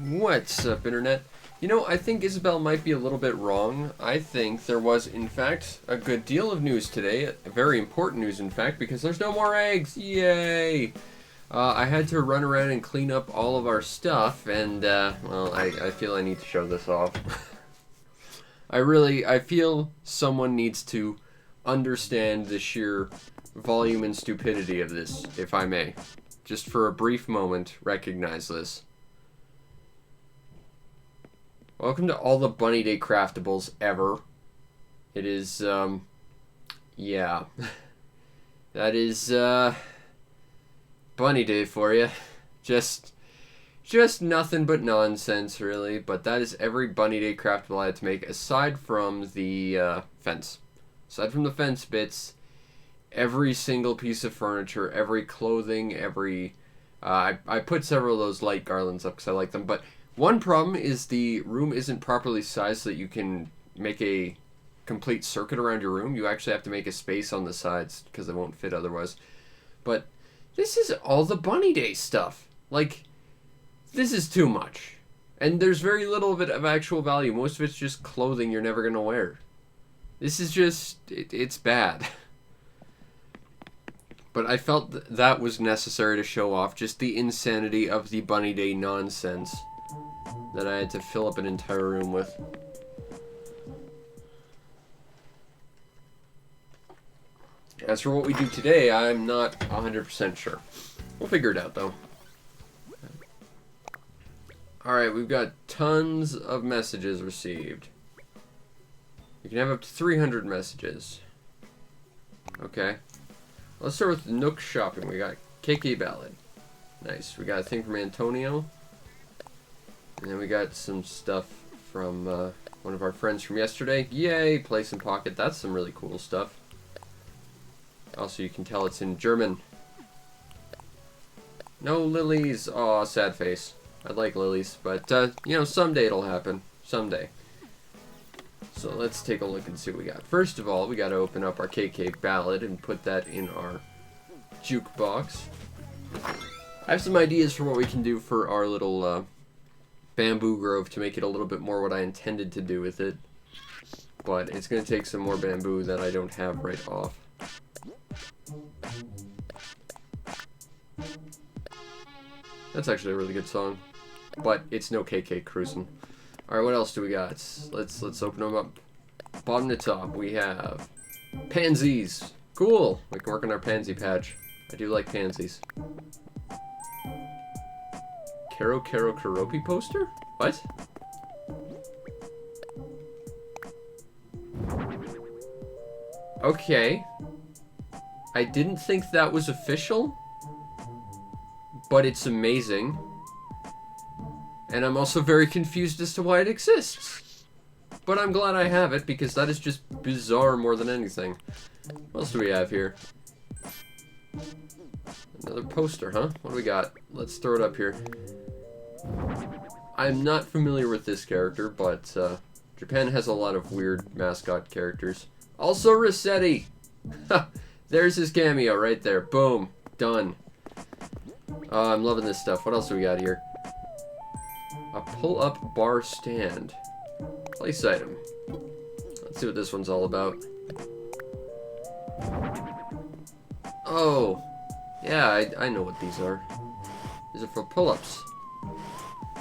What's up, Internet? You know, I think Isabel might be a little bit wrong. I think there was, in fact, a good deal of news today. Very important news, in fact, because there's no more eggs. Yay! I had to run around and clean up all of our stuff, and, well, I feel I need to show this off. I feel someone needs to understand the sheer volume and stupidity of this, if I may. Just for a brief moment, recognize this. Welcome to all the Bunny Day craftables ever. It is, yeah. That is, Bunny Day for you. Just nothing but nonsense, really. But that is every Bunny Day craftable I had to make, aside from the, fence. Aside from the fence bits, every single piece of furniture, every clothing, every... I put several of those light garlands up because I like them, but... One problem is the room isn't properly sized so that you can make a complete circuit around your room. You actually have to make a space on the sides because it won't fit otherwise. But this is all the Bunny Day stuff. Like, this is too much. And there's very little of it of actual value. Most of it's just clothing you're never going to wear. This is just, it's bad. But I felt that was necessary to show off just the insanity of the Bunny Day nonsense that I had to fill up an entire room with. As for what we do today, I'm not 100% sure. We'll figure it out, though. Alright, we've got tons of messages received. You can have up to 300 messages. Okay. Let's start with Nook Shopping. We got KK Ballad. Nice. We got a thing from Antonio. And then we got some stuff from one of our friends from yesterday. Yay, Place and Pocket. That's some really cool stuff. Also, you can tell it's in German. No lilies. Aw, sad face. I like lilies, but, you know, someday it'll happen. Someday. So let's take a look and see what we got. First of all, we got to open up our KK Ballad and put that in our jukebox. I have some ideas for what we can do for our little, bamboo grove to make it a little bit more what I intended to do with it, but it's going to take some more bamboo that I don't have right off. That's actually a really good song, but it's no KK Cruisin'. Alright, what else do we got? Let's open them up. Bottom to top, we have pansies. Cool! We can work on our pansy patch. I do like pansies. Karo Karopi poster? What? Okay. I didn't think that was official, but it's amazing. And I'm also very confused as to why it exists. But I'm glad I have it, because that is just bizarre more than anything. What else do we have here? Another poster, huh? What do we got? Let's throw it up here. I'm not familiar with this character, but Japan has a lot of weird mascot characters. Also Rossetti! There's his cameo right there. Boom. Done. I'm loving this stuff. What else do we got here? A pull-up bar stand. Place item. Let's see what this one's all about. Oh. Yeah, I know what these are. These are for pull-ups.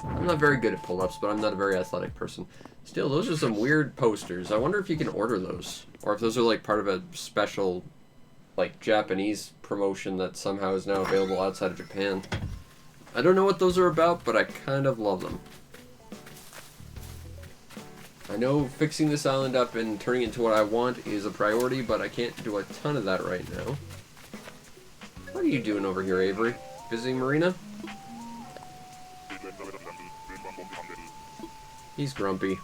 I'm not very good at pull-ups, but I'm not a very athletic person. Still, those are some weird posters. I wonder if you can order those. Or if those are like part of a special, like, Japanese promotion that somehow is now available outside of Japan. I don't know what those are about, but I kind of love them. I know fixing this island up and turning it into what I want is a priority, but I can't do a ton of that right now. What are you doing over here, Avery? Visiting Marina? He's grumpy.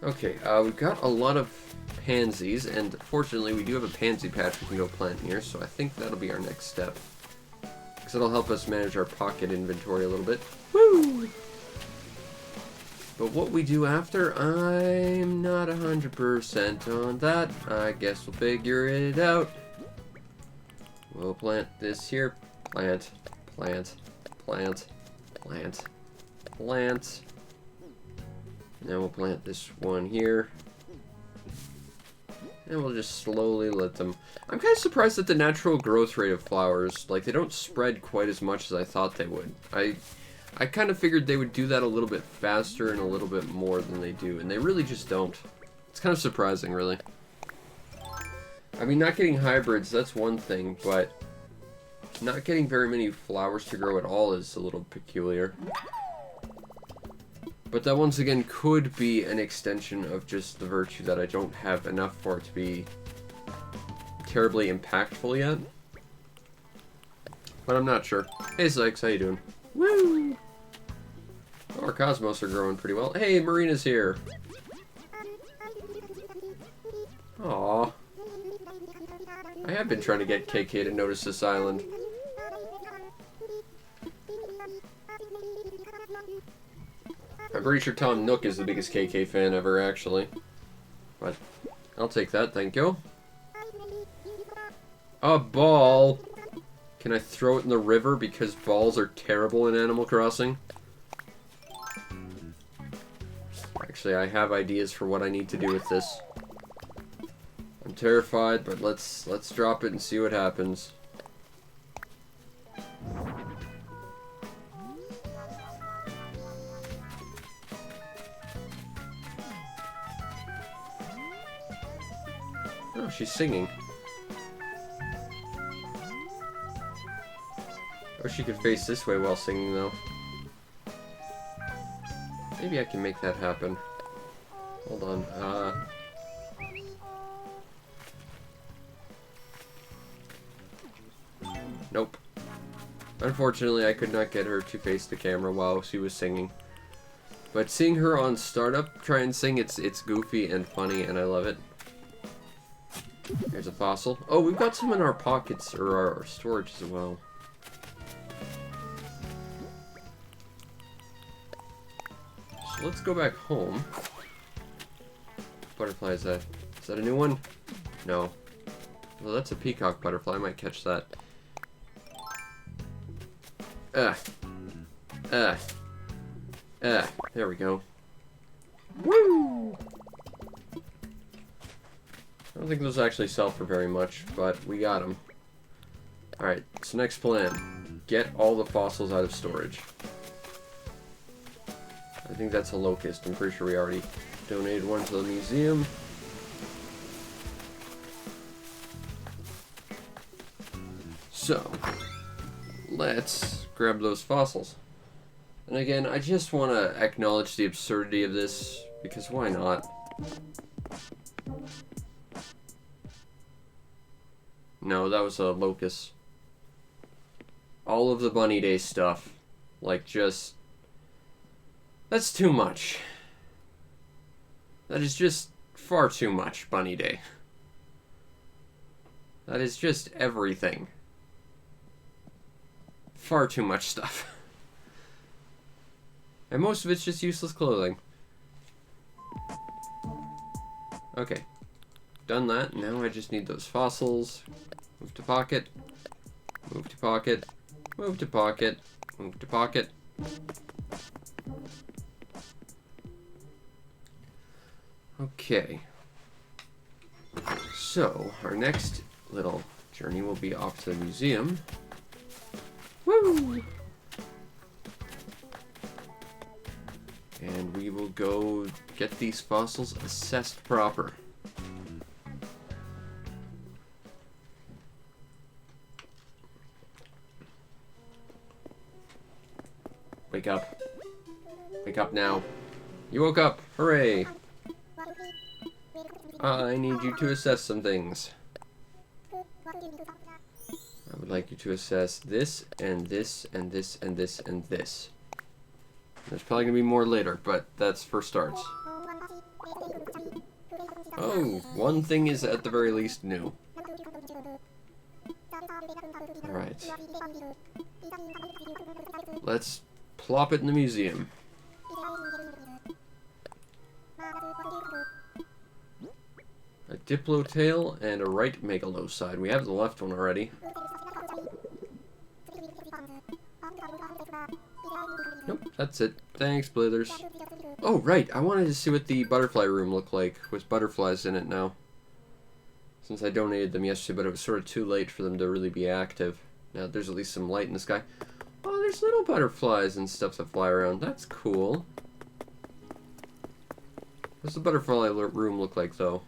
Okay, we've got a lot of pansies, and fortunately we do have a pansy patch we can go plant here, so I think that'll be our next step. Because it'll help us manage our pocket inventory a little bit. Woo! But what we do after, I'm not 100% on that. I guess we'll figure it out. We'll plant this here. Plant, plant, plant. Plant. Plant. Now we'll plant this one here. And we'll just slowly let them... I'm kind of surprised at the natural growth rate of flowers. Like, they don't spread quite as much as I thought they would. I kind of figured they would do that a little bit faster and a little bit more than they do. And they really just don't. It's kind of surprising, really. I mean, not getting hybrids, that's one thing. But not getting very many flowers to grow at all is a little peculiar. But that, once again, could be an extension of just the virtue that I don't have enough for it to be terribly impactful yet. But I'm not sure. Hey, Sykes, how you doing? Woo! Oh, our cosmos are growing pretty well. Hey, Marina's here. Aww. I have been trying to get KK to notice this island. I'm pretty sure Tom Nook is the biggest KK fan ever, actually. But I'll take that, thank you. A ball! Can I throw it in the river because balls are terrible in Animal Crossing? Actually, I have ideas for what I need to do with this. I'm terrified, but let's drop it and see what happens. Oh, she's singing. Or she could face this way while singing, though. Maybe I can make that happen. Hold on. Nope. Unfortunately, I could not get her to face the camera while she was singing. But seeing her on Startup try and sing, it's goofy and funny, and I love it. There's a fossil. Oh, we've got some in our pockets, or our storage as well. So let's go back home. Butterfly, is that a new one? No. Well, that's a peacock butterfly. I might catch that. There we go. Woo! I don't think those actually sell for very much, but we got them. Alright, so next plan. Get all the fossils out of storage. I think that's a locust. I'm pretty sure we already donated one to the museum. So, let's grab those fossils. And again, I just want to acknowledge the absurdity of this, because why not? No, that was a locust. All of the Bunny Day stuff. Like, just... That's too much. That is just far too much, Bunny Day. That is just everything. Far too much stuff. And most of it's just useless clothing. Okay. Done that. Now I just need those fossils. Move to pocket. Move to pocket. Move to pocket. Move to pocket. Okay. So, our next little journey will be off to the museum. Woo! And we will go get these fossils assessed proper. Wake up. Wake up now. You woke up. Hooray. I need you to assess some things. I would like you to assess this, and this, and this, and this, and this. There's probably going to be more later, but that's for starts. Oh, one thing is at the very least new. Alright. Let's plop it in the museum. A Diplotail and a right megalocide. We have the left one already. Nope, that's it. Thanks, Blithers. Oh, right. I wanted to see what the butterfly room looked like with butterflies in it now. Since I donated them yesterday, but it was sort of too late for them to really be active. Now there's at least some light in the sky. Oh, there's little butterflies and stuff that fly around. That's cool. What's the butterfly room look like, though?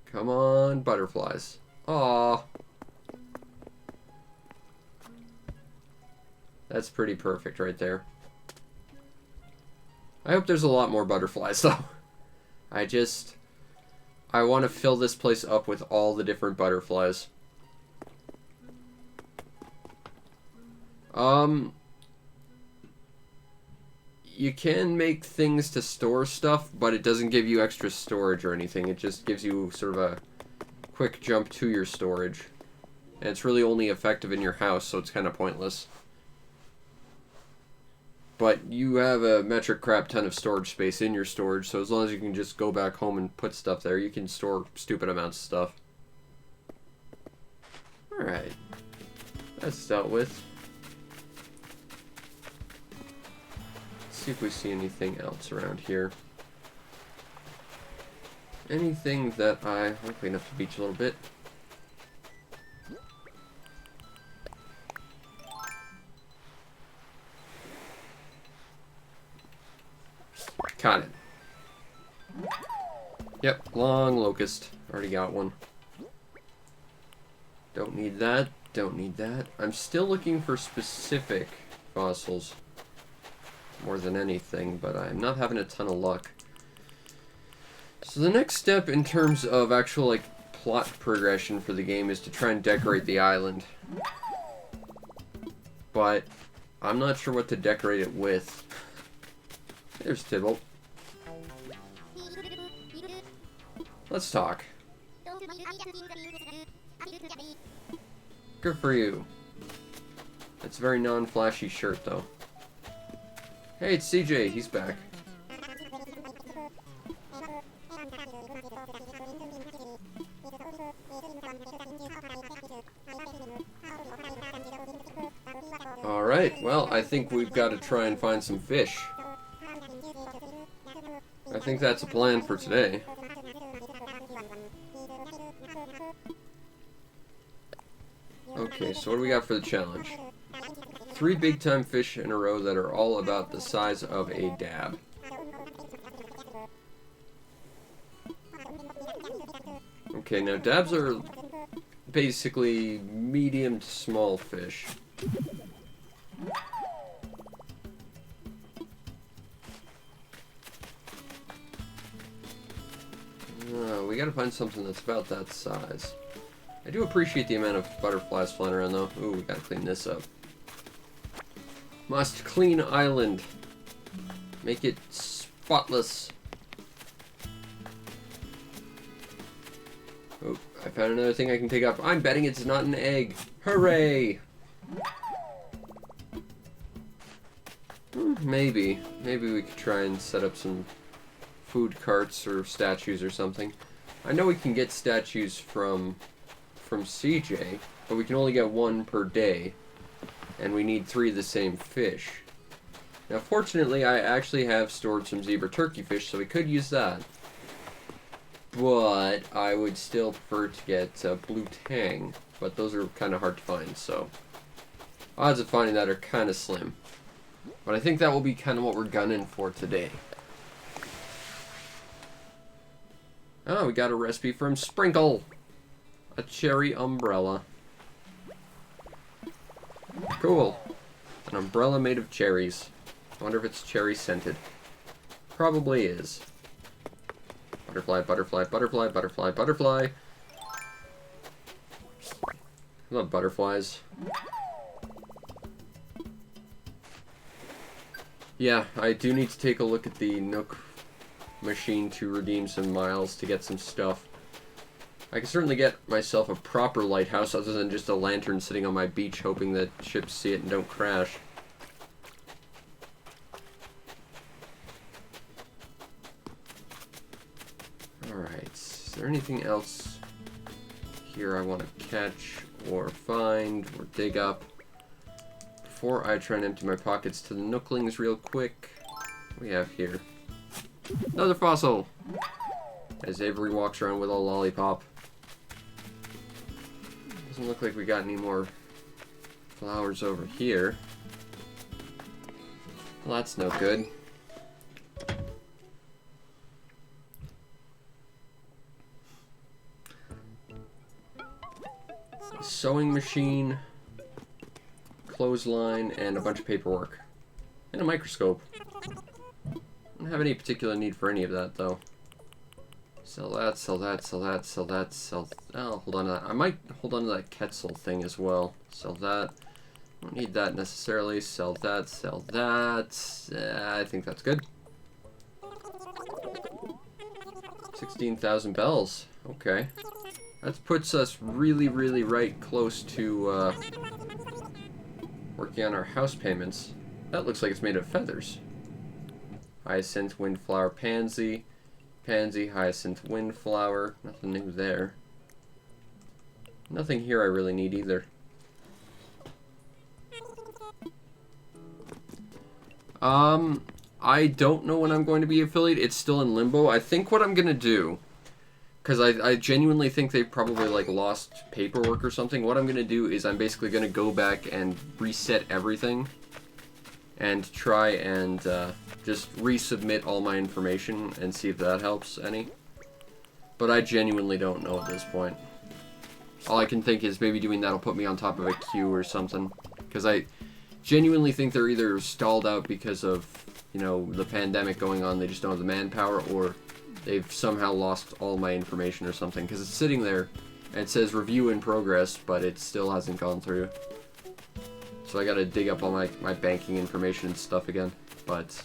Come on, butterflies. Aww. That's pretty perfect right there. I hope there's a lot more butterflies, though. I want to fill this place up with all the different butterflies. You can make things to store stuff, but it doesn't give you extra storage or anything. It just gives you sort of a quick jump to your storage. And it's really only effective in your house, so it's kind of pointless. But you have a metric crap ton of storage space in your storage, so as long as you can just go back home and put stuff there, you can store stupid amounts of stuff. Alright. That's dealt with. Let's see if we see anything else around here. Anything that I'll clean up the beach a little bit. Got it. Yep, long locust. Already got one. Don't need that. Don't need that. I'm still looking for specific fossils more than anything, but I'm not having a ton of luck. So the next step in terms of actual, like, plot progression for the game is to try and decorate the island. But I'm not sure what to decorate it with. There's Tybalt. Let's talk. Good for you. It's a very non-flashy shirt, though. Hey, it's CJ. He's back. Alright, well, I think we've got to try and find some fish. I think that's a plan for today. Okay, so what do we got for the challenge? 3 big-time fish in a row that are all about the size of a dab. Okay, now dabs are basically medium to small fish. We gotta find something that's about that size. I do appreciate the amount of butterflies flying around, though. Ooh, we gotta clean this up. Must clean island. Make it spotless. Oh, I found another thing I can pick up. I'm betting it's not an egg. Hooray! Maybe. Maybe we could try and set up some food carts or statues or something. I know we can get statues from CJ, but we can only get 1 per day, and we need 3 of the same fish. Now, fortunately, I actually have stored some zebra turkey fish, so we could use that. But I would still prefer to get blue tang, but those are kind of hard to find, so odds of finding that are kind of slim. But I think that will be kind of what we're gunning for today. Oh, we got a recipe from Sprinkle. A cherry umbrella. Cool. An umbrella made of cherries. I wonder if it's cherry scented. Probably is. Butterfly, butterfly, butterfly, butterfly, butterfly. I love butterflies. Yeah, I do need to take a look at the Nook machine to redeem some miles to get some stuff. I can certainly get myself a proper lighthouse other than just a lantern sitting on my beach hoping that ships see it and don't crash. Alright, is there anything else here I want to catch or find or dig up. Before I try and empty my pockets to the Nooklings real quick, what we have here? Another fossil! As Avery walks around with a lollipop. Doesn't look like we got any more flowers over here. Well, that's no good. Sewing machine, clothesline, and a bunch of paperwork. And a microscope. I don't have any particular need for any of that, though. Sell that, sell that, sell that, sell that, sell... Oh, hold on to that. I might hold on to that Quetzal thing as well. Sell that. Don't need that necessarily. Sell that, sell that. I think that's good. 16,000 bells. Okay. That puts us really, really right close to working on our house payments. That looks like it's made of feathers. Hyacinth, windflower, pansy. Pansy, hyacinth, windflower. Nothing new there. Nothing here I really need either. I don't know when I'm going to be affiliate. It's still in limbo. I think what I'm going to do, because I genuinely think they probably like lost paperwork or something. What I'm going to do is I'm basically going to go back and reset everything and try and just resubmit all my information and see if that helps any. But I genuinely don't know at this point. All I can think is maybe doing that will put me on top of a queue or something. Because I genuinely think they're either stalled out because of, you know, the pandemic going on, they just don't have the manpower, or they've somehow lost all my information or something. Because it's sitting there and it says review in progress, but it still hasn't gone through. So I gotta dig up all my banking information and stuff again. But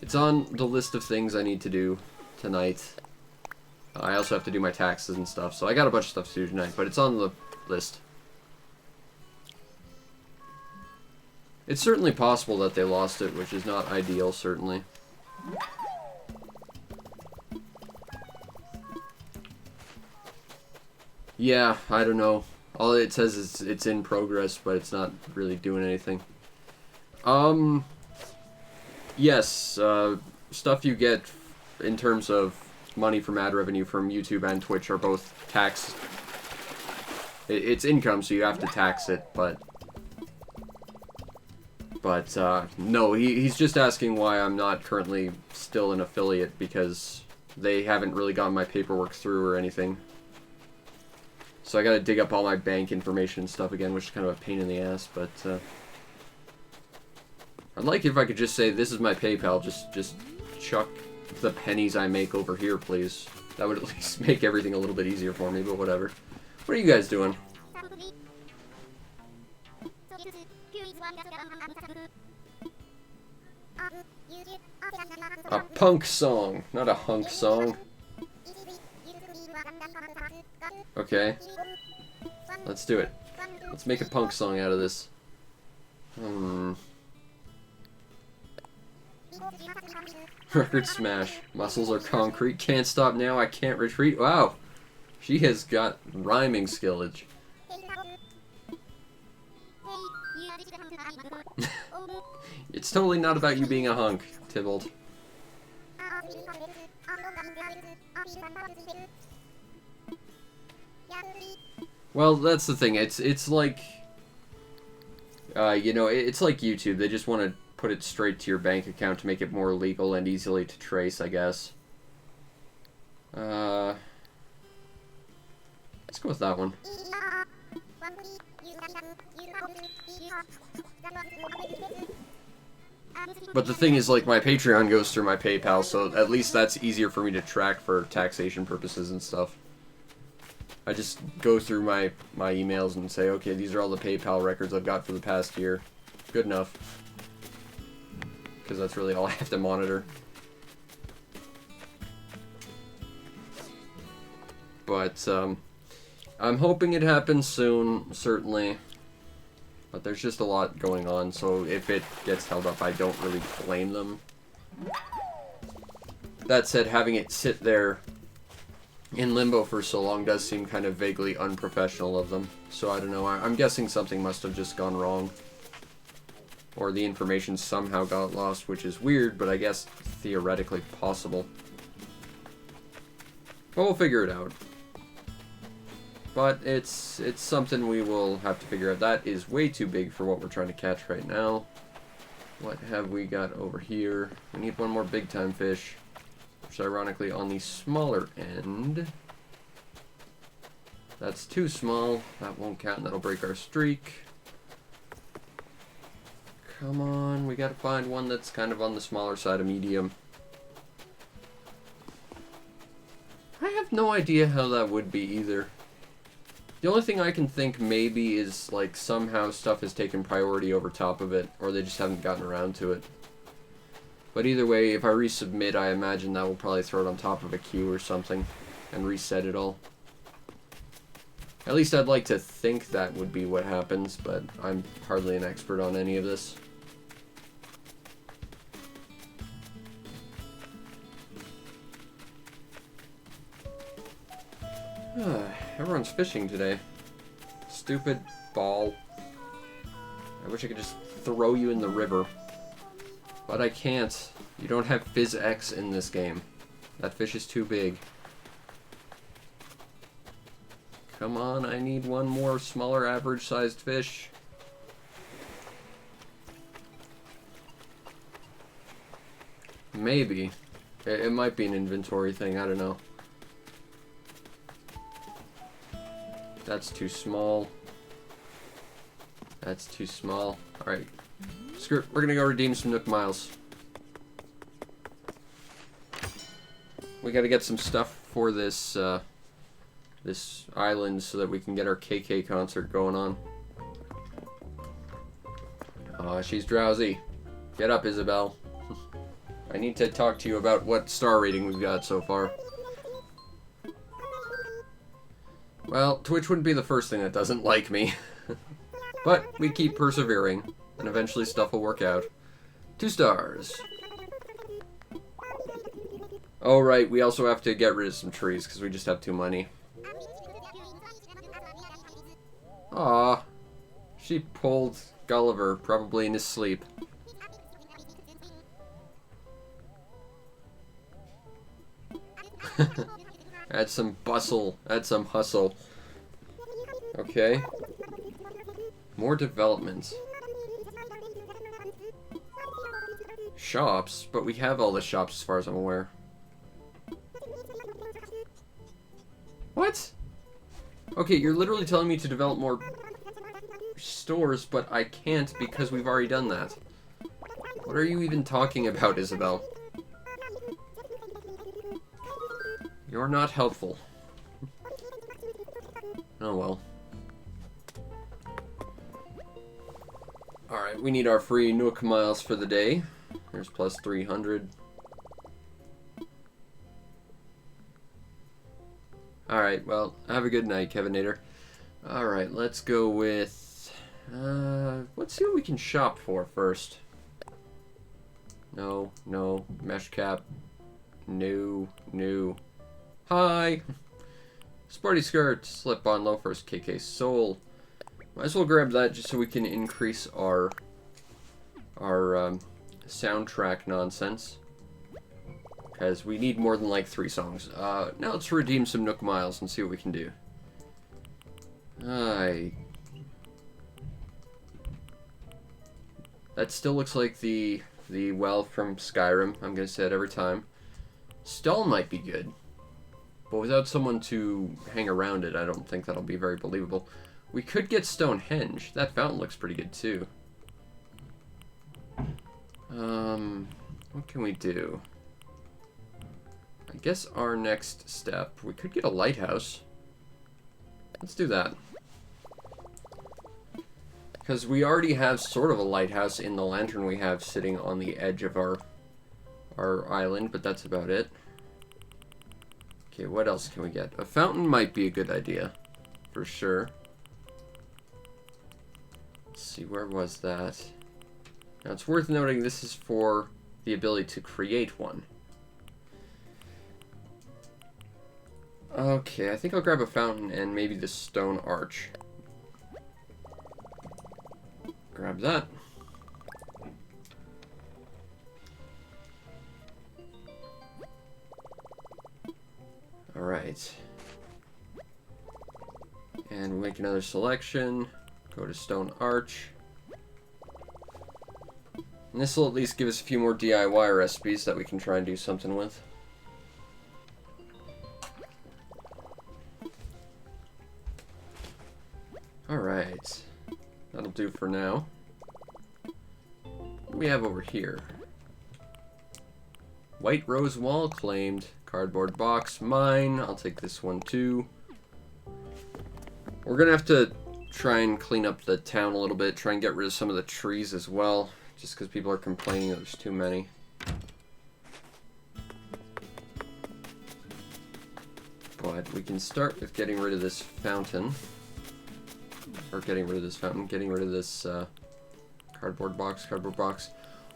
it's on the list of things I need to do tonight. I also have to do my taxes and stuff, so I got a bunch of stuff to do tonight, but it's on the list. It's certainly possible that they lost it, which is not ideal, certainly. Yeah, I don't know. All it says is it's in progress, but it's not really doing anything. Yes, stuff you get in terms of money from ad revenue from YouTube and Twitch are both taxed. It's income, so you have to tax it, but no, he's just asking why I'm not currently still an affiliate, because they haven't really gotten my paperwork through or anything. So I gotta dig up all my bank information and stuff again, which is kind of a pain in the ass, but I'd like it if I could just say, this is my PayPal, just chuck the pennies I make over here, please. That would at least make everything a little bit easier for me, but whatever. What are you guys doing? A punk song, not a hunk song. Okay. Let's do it. Let's make a punk song out of this. Record smash. Muscles are concrete. Can't stop now. I can't retreat. Wow. She has got rhyming skillage. It's totally not about you being a hunk, Tybalt. Well, that's the thing. It's like, you know, it's like YouTube. They just want to put it straight to your bank account to make it more legal and easily to trace, I guess. Let's go with that one. But the thing is, like, my Patreon goes through my PayPal, so at least that's easier for me to track for taxation purposes and stuff. I just go through my emails and say, okay, these are all the PayPal records I've got for the past year. Good enough. Because that's really all I have to monitor. But, I'm hoping it happens soon, certainly. But there's just a lot going on, so if it gets held up, I don't really blame them. That said, having it sit there in limbo for so long does seem kind of vaguely unprofessional of them. So I don't know, I'm guessing something must have just gone wrong. Or the information somehow got lost, which is weird, but I guess theoretically possible. But we'll figure it out. But it's something we will have to figure out. That is way too big for what we're trying to catch right now. What have we got over here? We need one more big time fish. Which is ironically on the smaller end. That's too small. That won't count and that'll break our streak. Come on, we gotta find one that's kind of on the smaller side of medium. I have no idea how that would be either. The only thing I can think maybe is like somehow stuff has taken priority over top of it, or they just haven't gotten around to it. But either way, if I resubmit, I imagine that will probably throw it on top of a queue or something and reset it all. At least I'd like to think that would be what happens, but I'm hardly an expert on any of this. Everyone's fishing today. Stupid ball. I wish I could just throw you in the river. But I can't. You don't have Phys X in this game. That fish is too big. Come on, I need one more smaller average-sized fish. Maybe. It might be an inventory thing, I don't know. That's too small. That's too small. Alright. Screw it. We're gonna go redeem some Nook Miles. We gotta get some stuff for this, this island so that we can get our KK concert going on. Aw, she's drowsy. Get up, Isabel. I need to talk to you about what star rating we've got so far. Well, Twitch wouldn't be the first thing that doesn't like me. But we keep persevering, and eventually stuff will work out. 2 stars. Oh right, we also have to get rid of some trees, because we just have too many. Aw. She pulled Gulliver, probably in his sleep. Add some bustle. Add some hustle. Okay. More development. Shops? But we have all the shops as far as I'm aware. What? Okay, you're literally telling me to develop more stores, but I can't because we've already done that. What are you even talking about, Isabel? You're not helpful. Oh well. Alright, we need our free Nook Miles for the day. There's plus 300. Alright, well, have a good night, Kevinator. Alright, let's go with... let's see what we can shop for first. No, no. Mesh cap. No, no. Hi! Sporty skirt, slip-on loafers, KK soul. Might as well grab that just so we can increase our soundtrack nonsense. Because we need more than like 3 songs. Now let's redeem some Nook Miles and see what we can do. That still looks like the well from Skyrim. I'm gonna say it every time. Stone might be good. But without someone to hang around it, I don't think that'll be very believable. We could get Stonehenge. That fountain looks pretty good, too. What can we do? I guess our next step, we could get a lighthouse. Let's do that. Because we already have sort of a lighthouse in the lantern we have sitting on the edge of our island, but that's about it. Okay, what else can we get? A fountain might be a good idea, for sure. Let's see, where was that? Now, it's worth noting this is for the ability to create one. Okay, I think I'll grab a fountain and maybe the stone arch. Grab that. Alright. And we'll make another selection. Go to stone arch. And this will at least give us a few more DIY recipes that we can try and do something with. Alright. That'll do for now. What do we have over here? White rose wall claimed. Cardboard box, mine. I'll take this one too. We're gonna have to try and clean up the town a little bit. Try and get rid of some of the trees as well. Just because people are complaining that there's too many. But we can start with getting rid of this fountain. Or getting rid of this fountain. Getting rid of this cardboard box.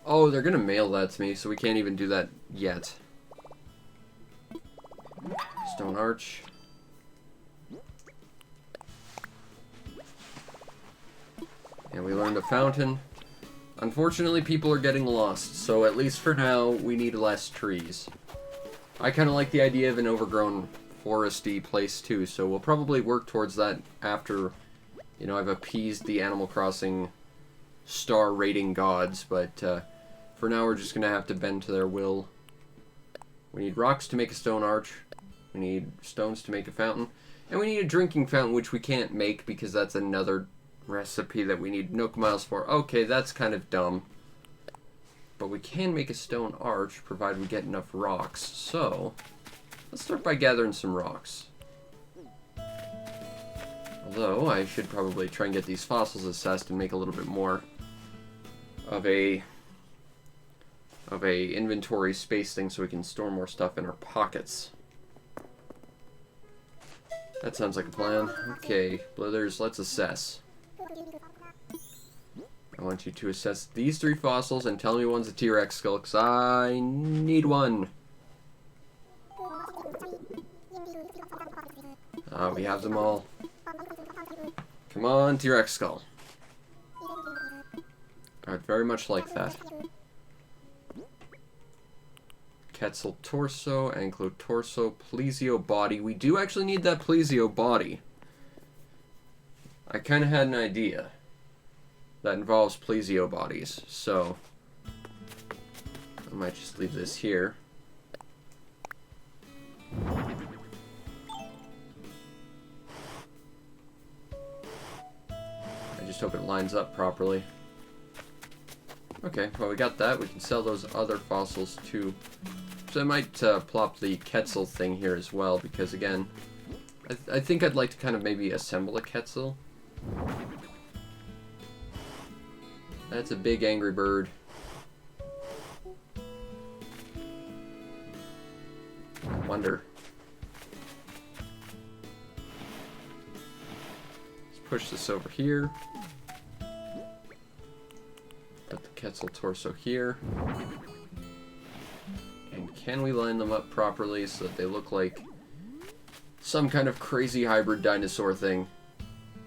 Oh, they're gonna mail that to me, so we can't even do that yet. Stone arch. And we learned a fountain. Unfortunately, people are getting lost, so at least for now, we need less trees. I kind of like the idea of an overgrown foresty place too, so we'll probably work towards that after, you know, I've appeased the Animal Crossing star rating gods, but for now we're just going to have to bend to their will. We need rocks to make a stone arch, we need stones to make a fountain, and we need a drinking fountain, which we can't make because that's another recipe that we need Nook Miles for. Okay, that's kind of dumb. But we can make a stone arch, provided we get enough rocks. So, let's start by gathering some rocks. Although, I should probably try and get these fossils assessed and make a little bit more of a inventory space thing so we can store more stuff in our pockets. That sounds like a plan. Okay, Blithers, let's assess. I want you to assess these 3 fossils and tell me one's a T-Rex skull, because I need one. We have them all. Come on, T-Rex skull. I'd very much like that. Quetzal torso, Anklo torso, plesio body. We do actually need that plesio body. I kind of had an idea that involves plesio bodies, so I might just leave this here. I just hope it lines up properly. Okay, well we got that. We can sell those other fossils too. So I might plop the Quetzal thing here as well, because again, I think I'd like to kind of maybe assemble a Quetzal. That's a big angry bird. I wonder. Let's push this over here. Put the Quetzal torso here. And can we line them up properly so that they look like some kind of crazy hybrid dinosaur thing?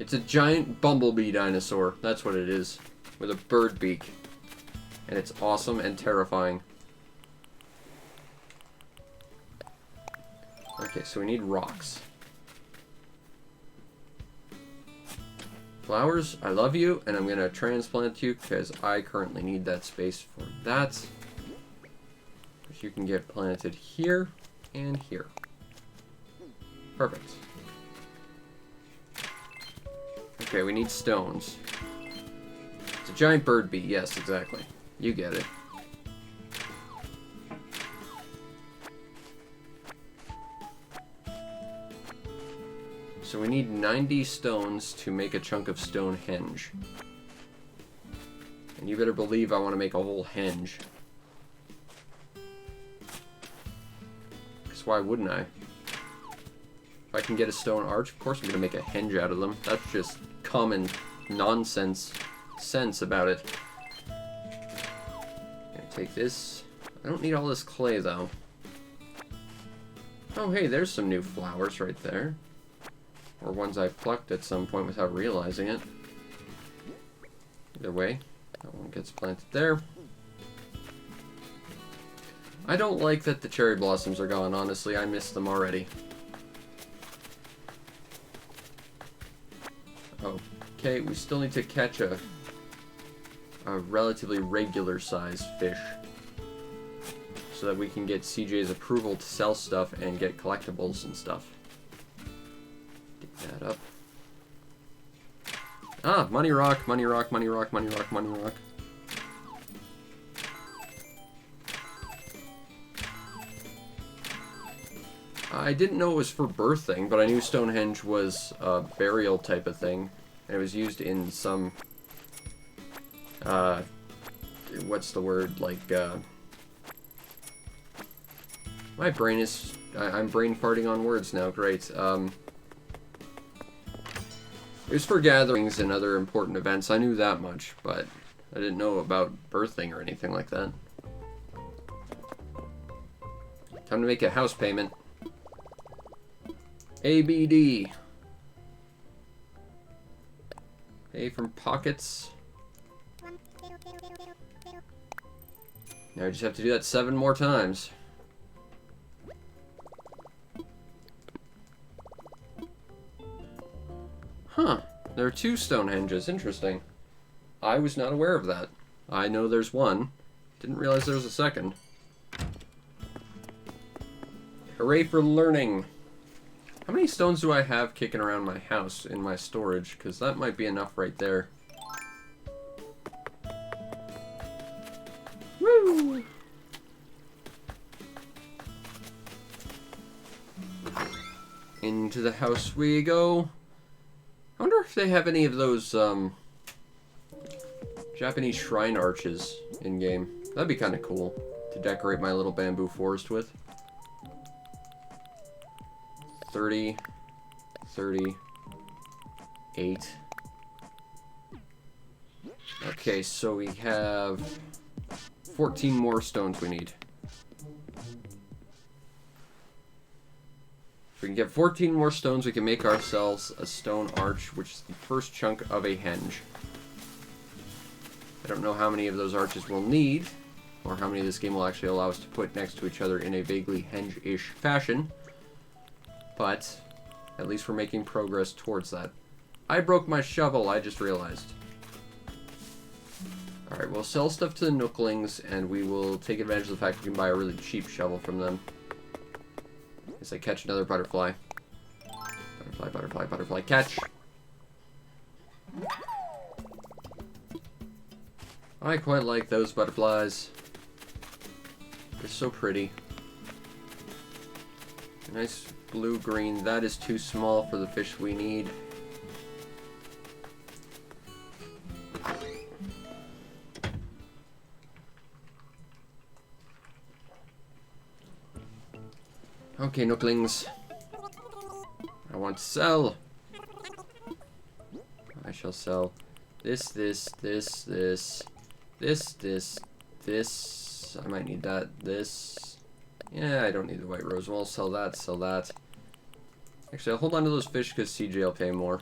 It's a giant bumblebee dinosaur. That's what it is. With a bird beak. And it's awesome and terrifying. Okay, so we need rocks. Flowers, I love you, and I'm going to transplant you because I currently need that space for that. Which you can get planted here and here. Perfect. Okay, we need stones. It's a giant bird bee, yes, exactly. You get it. So we need 90 stones to make a chunk of Stonehenge. And you better believe I want to make a whole henge. Because why wouldn't I? If I can get a stone arch, of course I'm going to make a henge out of them. That's just common nonsense sense about it. I'm going to take this. I don't need all this clay, though. Oh, hey, there's some new flowers right there. Or ones I plucked at some point without realizing it. Either way, that one gets planted there. I don't like that the cherry blossoms are gone, honestly. I miss them already. Okay, we still need to catch a relatively regular sized fish so that we can get CJ's approval to sell stuff and get collectibles and stuff. Dig that up. Ah, money rock, money rock, money rock, money rock, money rock. I didn't know it was for birthing, but I knew Stonehenge was a burial type of thing. And it was used in some, what's the word, like, my brain is, I'm brain farting on words now, great. It was for gatherings and other important events, I knew that much, but I didn't know about birthing or anything like that. Time to make a house payment. ABD. Pay from pockets. Now I just have to do that 7 more times. Huh. There are 2 Stonehenges. Interesting. I was not aware of that. I know there's one. Didn't realize there was a second. Hooray for learning. How many stones do I have kicking around my house in my storage? Because that might be enough right there. Woo! Into the house we go. I wonder if they have any of those Japanese shrine arches in-game. That'd be kind of cool to decorate my little bamboo forest with. 30, 38. Okay, so we have 14 more stones we need. If we can get 14 more stones, we can make ourselves a stone arch, which is the first chunk of a henge. I don't know how many of those arches we'll need, or how many this game will actually allow us to put next to each other in a vaguely henge-ish fashion. But at least we're making progress towards that. I broke my shovel, I just realized. Alright, we'll sell stuff to the Nooklings, and we will take advantage of the fact we can buy a really cheap shovel from them. As I catch another butterfly. Butterfly, butterfly, butterfly, catch! I quite like those butterflies. They're so pretty. Nice blue-green. That is too small for the fish we need. Okay, Nooklings. I want to sell. I shall sell this, this, this, this, this, this, this. I might need that. This. Yeah, I don't need the white rose. Well, I'll sell that, sell that. Actually, I'll hold on to those fish because CJ will pay more.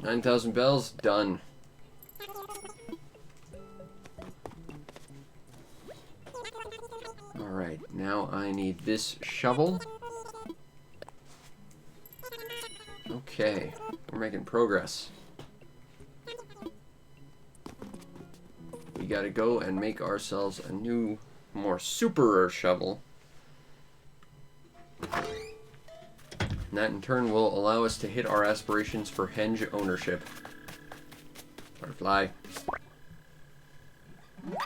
9,000 bells, done. Alright, now I need this shovel. Okay, we're making progress. We gotta go and make ourselves a new, more super shovel. And that in turn will allow us to hit our aspirations for henge ownership. Butterfly. Run,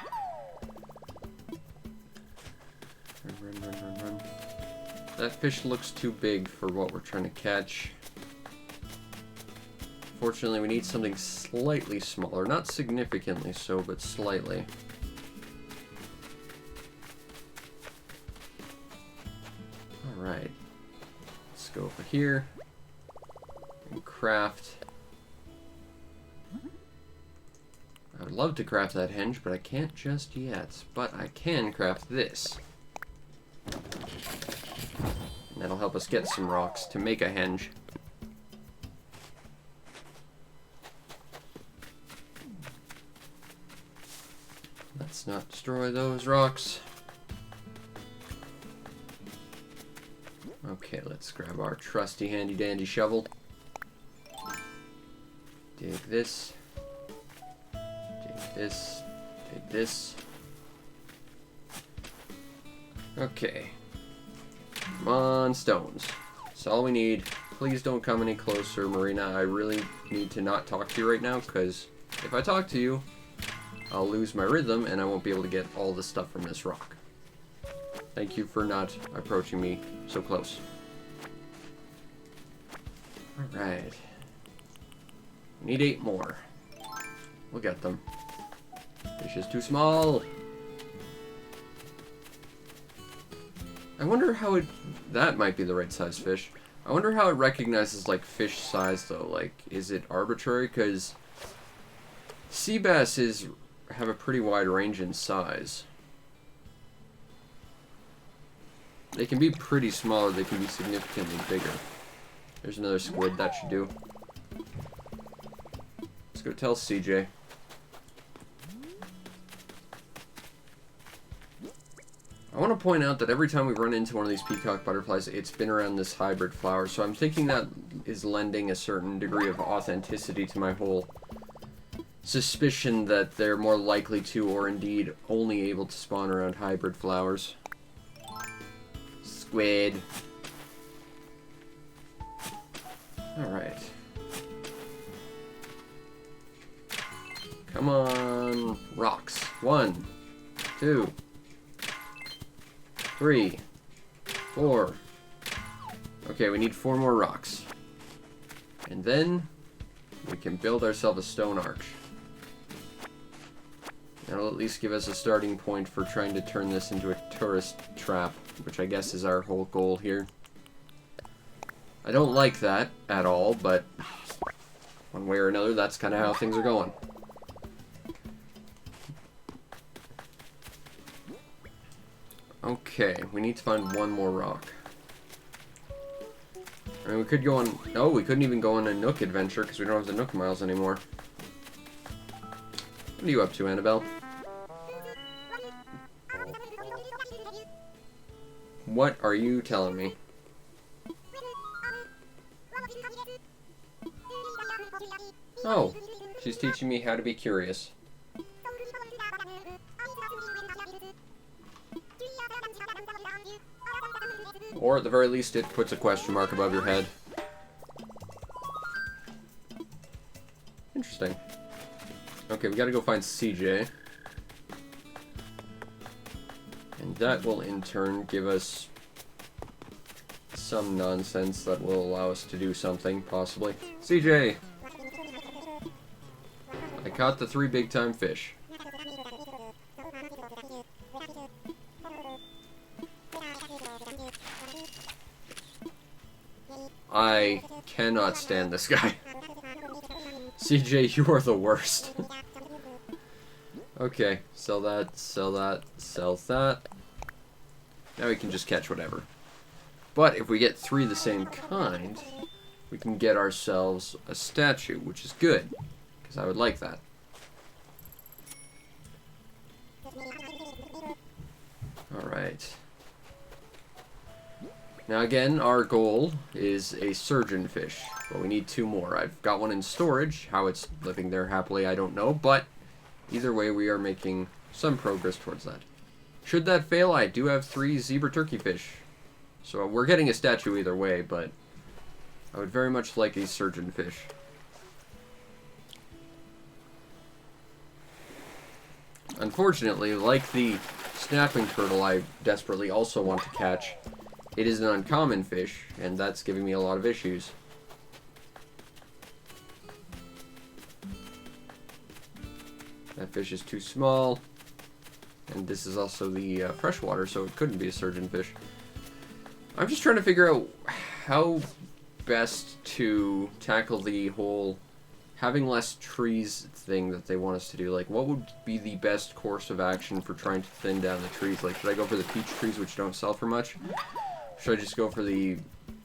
run, run, run, run. That fish looks too big for what we're trying to catch. Fortunately, we need something slightly smaller. Not significantly so, but slightly. Alright. Let's go over here and craft a I'd love to craft that henge, but I can't just yet. But I can craft this. And that'll help us get some rocks to make a henge. Let's not destroy those rocks. Okay, let's grab our trusty handy dandy shovel. Dig this. Dig this. Dig this. Okay. Come on, stones. That's all we need. Please don't come any closer, Marina. I really need to not talk to you right now, because if I talk to you, I'll lose my rhythm and I won't be able to get all the stuff from this rock. Thank you for not approaching me so close. Alright. We need 8 more. We'll get them. Fish is too small. I wonder how it... That might be the right size fish. I wonder how it recognizes, like, fish size, though. Like, is it arbitrary? Because sea bass have a pretty wide range in size. They can be pretty small, or they can be significantly bigger. There's another squid. That should do. Let's go tell CJ. I want to point out that every time we run into one of these peacock butterflies, it's been around this hybrid flower, so I'm thinking that is lending a certain degree of authenticity to my whole suspicion that they're more likely to, or indeed only able to spawn around hybrid flowers. Squid. Alright. Come on. Rocks. 1, 2, 3, 4. Okay, we need 4 more rocks. And then we can build ourselves a stone arch. That'll at least give us a starting point for trying to turn this into a tourist trap, which I guess is our whole goal here. I don't like that at all, but one way or another, that's kind of how things are going. Okay, we need to find 1 more rock. I mean, we could go on... No, we couldn't even go on a Nook adventure because we don't have the Nook miles anymore. What are you up to, Annabelle? What are you telling me? Oh, she's teaching me how to be curious. Or at the very least, it puts a question mark above your head. Interesting. Okay, we gotta go find CJ. And that will in turn give us some nonsense that will allow us to do something, possibly. CJ! I caught the 3 big time fish. I cannot stand this guy. CJ, you are the worst. Okay, sell that, sell that, sell that. Now we can just catch whatever. But if we get 3 the same kind, we can get ourselves a statue, which is good, because I would like that. Alright. Now again, our goal is a surgeonfish, but we need 2 more. I've got one in storage. How it's living there happily, I don't know, but either way, we are making some progress towards that. Should that fail, I do have 3 zebra turkeyfish. So we're getting a statue either way, but I would very much like a surgeonfish. Unfortunately, like the snapping turtle I desperately also want to catch, it is an uncommon fish, and that's giving me a lot of issues. That fish is too small, and this is also the freshwater, so it couldn't be a surgeonfish. I'm just trying to figure out how best to tackle the whole having less trees thing that they want us to do. Like, what would be the best course of action for trying to thin down the trees? Like, should I go for the peach trees, which don't sell for much? Should I just go for the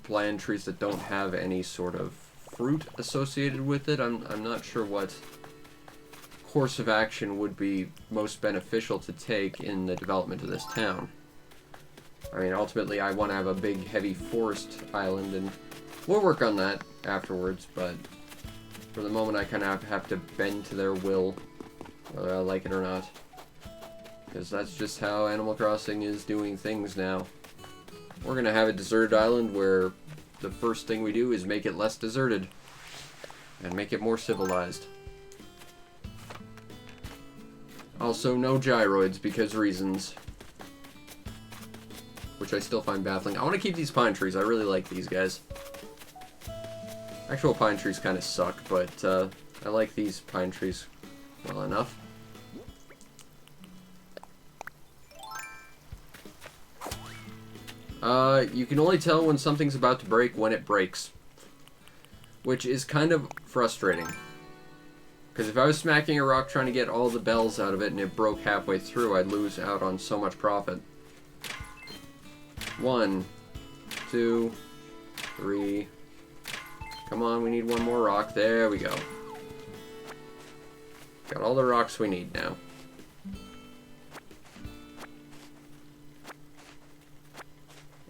bland trees that don't have any sort of fruit associated with it? I'm not sure what course of action would be most beneficial to take in the development of this town. I mean, ultimately, I want to have a big, heavy forest island, and we'll work on that afterwards, but for the moment, I kind of have to bend to their will, whether I like it or not. Because that's just how Animal Crossing is doing things now. We're going to have a deserted island where the first thing we do is make it less deserted, and make it more civilized. Also, no gyroids, because reasons. Which I still find baffling. I want to keep these pine trees. I really like these guys. Actual pine trees kind of suck, but I like these pine trees well enough. You can only tell when something's about to break when it breaks. Which is kind of frustrating. Because if I was smacking a rock trying to get all the bells out of it and it broke halfway through, I'd lose out on so much profit. 1, 2, 3. Come on, we need one more rock. There we go. Got all the rocks we need now.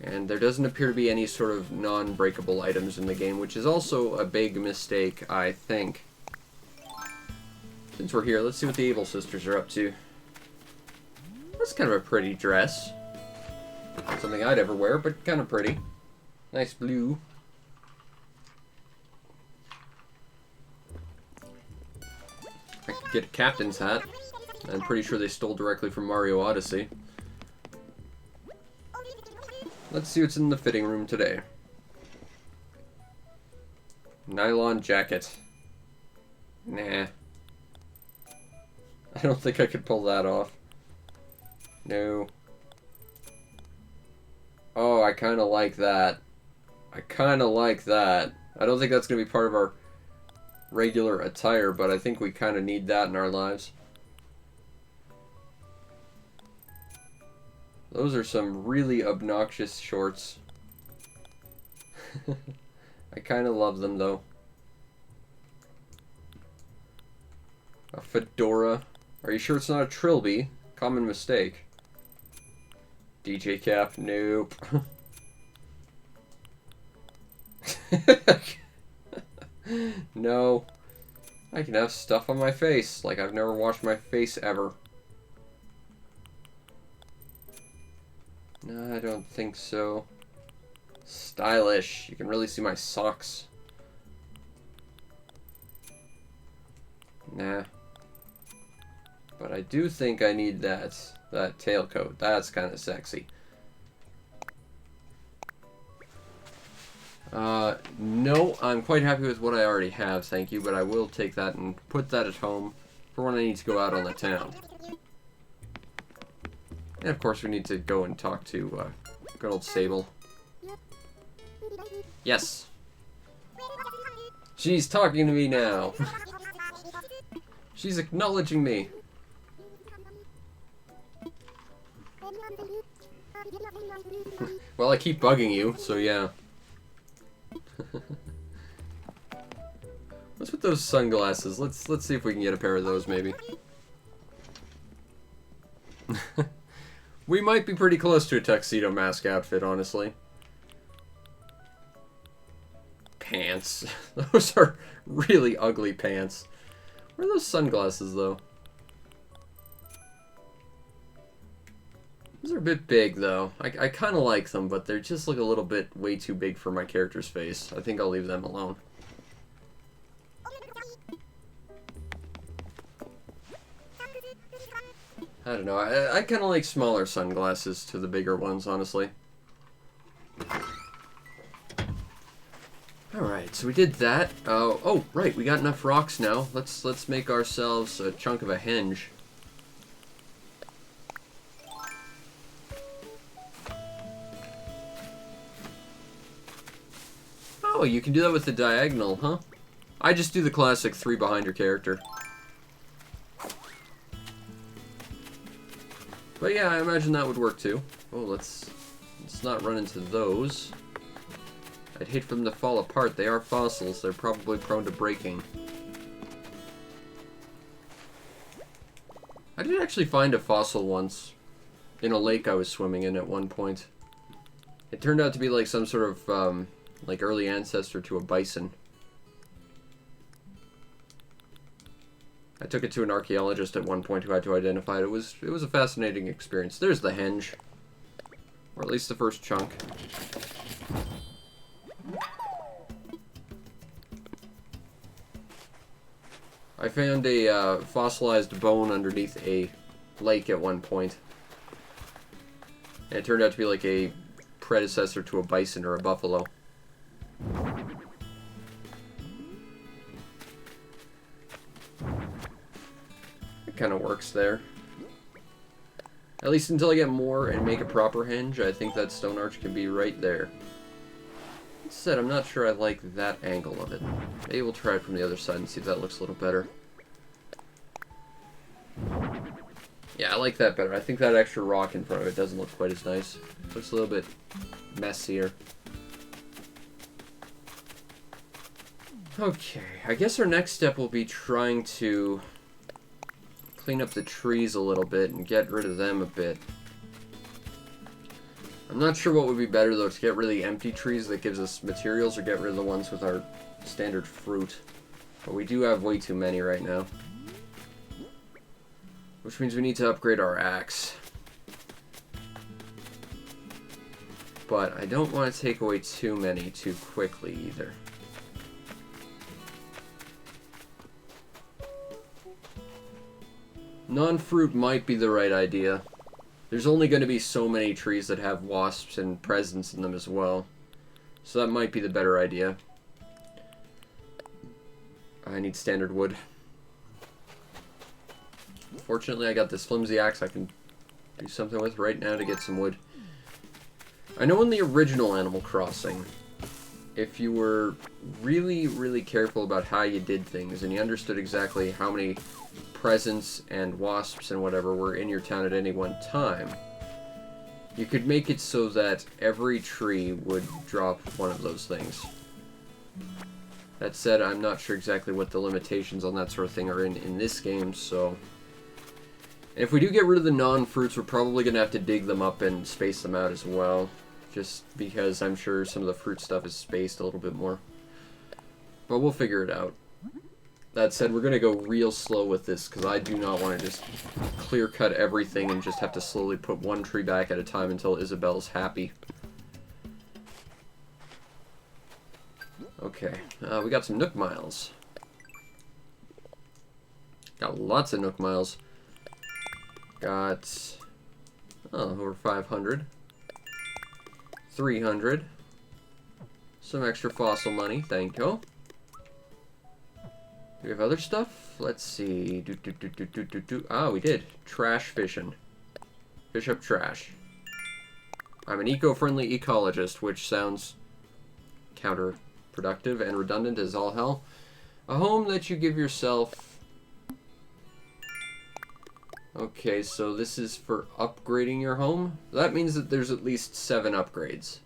And there doesn't appear to be any sort of non-breakable items in the game, which is also a big mistake, I think. Since we're here, let's see what the Evil Sisters are up to. That's kind of a pretty dress. Not something I'd ever wear, but kind of pretty. Nice blue. I could get a captain's hat. I'm pretty sure they stole directly from Mario Odyssey. Let's see what's in the fitting room today. Nylon jacket. Nah. I don't think I could pull that off. No. Oh, I kind of like that. I kind of like that. I don't think that's going to be part of our regular attire, but I think we kind of need that in our lives. Those are some really obnoxious shorts. I kind of love them, though. A fedora. Are you sure it's not a trilby? Common mistake. DJ cap? Nope. No. I can have stuff on my face, like I've never washed my face ever. No, I don't think so. Stylish. You can really see my socks. Nah. But I do think I need that tailcoat. That's kind of sexy. No, I'm quite happy with what I already have, thank you, but I will take that and put that at home for when I need to go out on the town. And of course we need to go and talk to good old Sable. Yes! She's talking to me now! She's acknowledging me! Well, I keep bugging you, so yeah. What's with those sunglasses? Let's see if we can get a pair of those, maybe. We might be pretty close to a tuxedo mask outfit, honestly. Pants. Those are really ugly pants. Where are those sunglasses, though? Those are a bit big, though. I kind of like them, but they just look a little bit way too big for my character's face. I think I'll leave them alone. I don't know. I kind of like smaller sunglasses to the bigger ones, honestly. Alright, so we did that. Oh, right, we got enough rocks now. Let's make ourselves a chunk of a henge. Oh, you can do that with the diagonal, huh? I just do the classic 3 behind your character. But yeah, I imagine that would work too. Oh, let's not run into those. I'd hate for them to fall apart. They are fossils. They're probably prone to breaking. I did actually find a fossil once in a lake I was swimming in at one point. It turned out to be like some sort of like early ancestor to a bison. I took it to an archaeologist at one point who had to identify it. It was a fascinating experience. There's the henge, or at least the first chunk. I found a fossilized bone underneath a lake at one point. And it turned out to be like a predecessor to a bison or a buffalo. It kind of works there. At least until I get more and make a proper henge, I think that stone arch can be right there. That said, I'm not sure I like that angle of it. Maybe we'll try it from the other side and see if that looks a little better. Yeah, I like that better. I think that extra rock in front of it doesn't look quite as nice. It looks a little bit messier. Okay, I guess our next step will be trying to clean up the trees a little bit and get rid of them a bit. I'm not sure what would be better though, to get rid of the empty trees that gives us materials or get rid of the ones with our standard fruit. But we do have way too many right now. Which means we need to upgrade our axe. But I don't want to take away too many too quickly either. Non-fruit might be the right idea. There's only going to be so many trees that have wasps and presents in them as well. So that might be the better idea. I need standard wood. Fortunately, I got this flimsy axe I can do something with right now to get some wood. I know in the original Animal Crossing, if you were really, really careful about how you did things and you understood exactly how many presents and wasps and whatever were in your town at any one time, you could make it so that every tree would drop one of those things. That said, I'm not sure exactly what the limitations on that sort of thing are in this game, so... And if we do get rid of the non-fruits, we're probably going to have to dig them up and space them out as well. Just because I'm sure some of the fruit stuff is spaced a little bit more. But we'll figure it out. That said, we're going to go real slow with this, because I do not want to just clear-cut everything and just have to slowly put one tree back at a time until Isabelle's happy. Okay, we got some Nook Miles. Got lots of Nook Miles. Got, over 500. 300. Some extra fossil money, thank you. Do we have other stuff? Let's see. Ah, we did. Trash fishing. Fish up trash. I'm an eco-friendly ecologist, which sounds counterproductive and redundant as all hell. A home that you give yourself... Okay, so this is for upgrading your home. That means that there's at least 7 upgrades.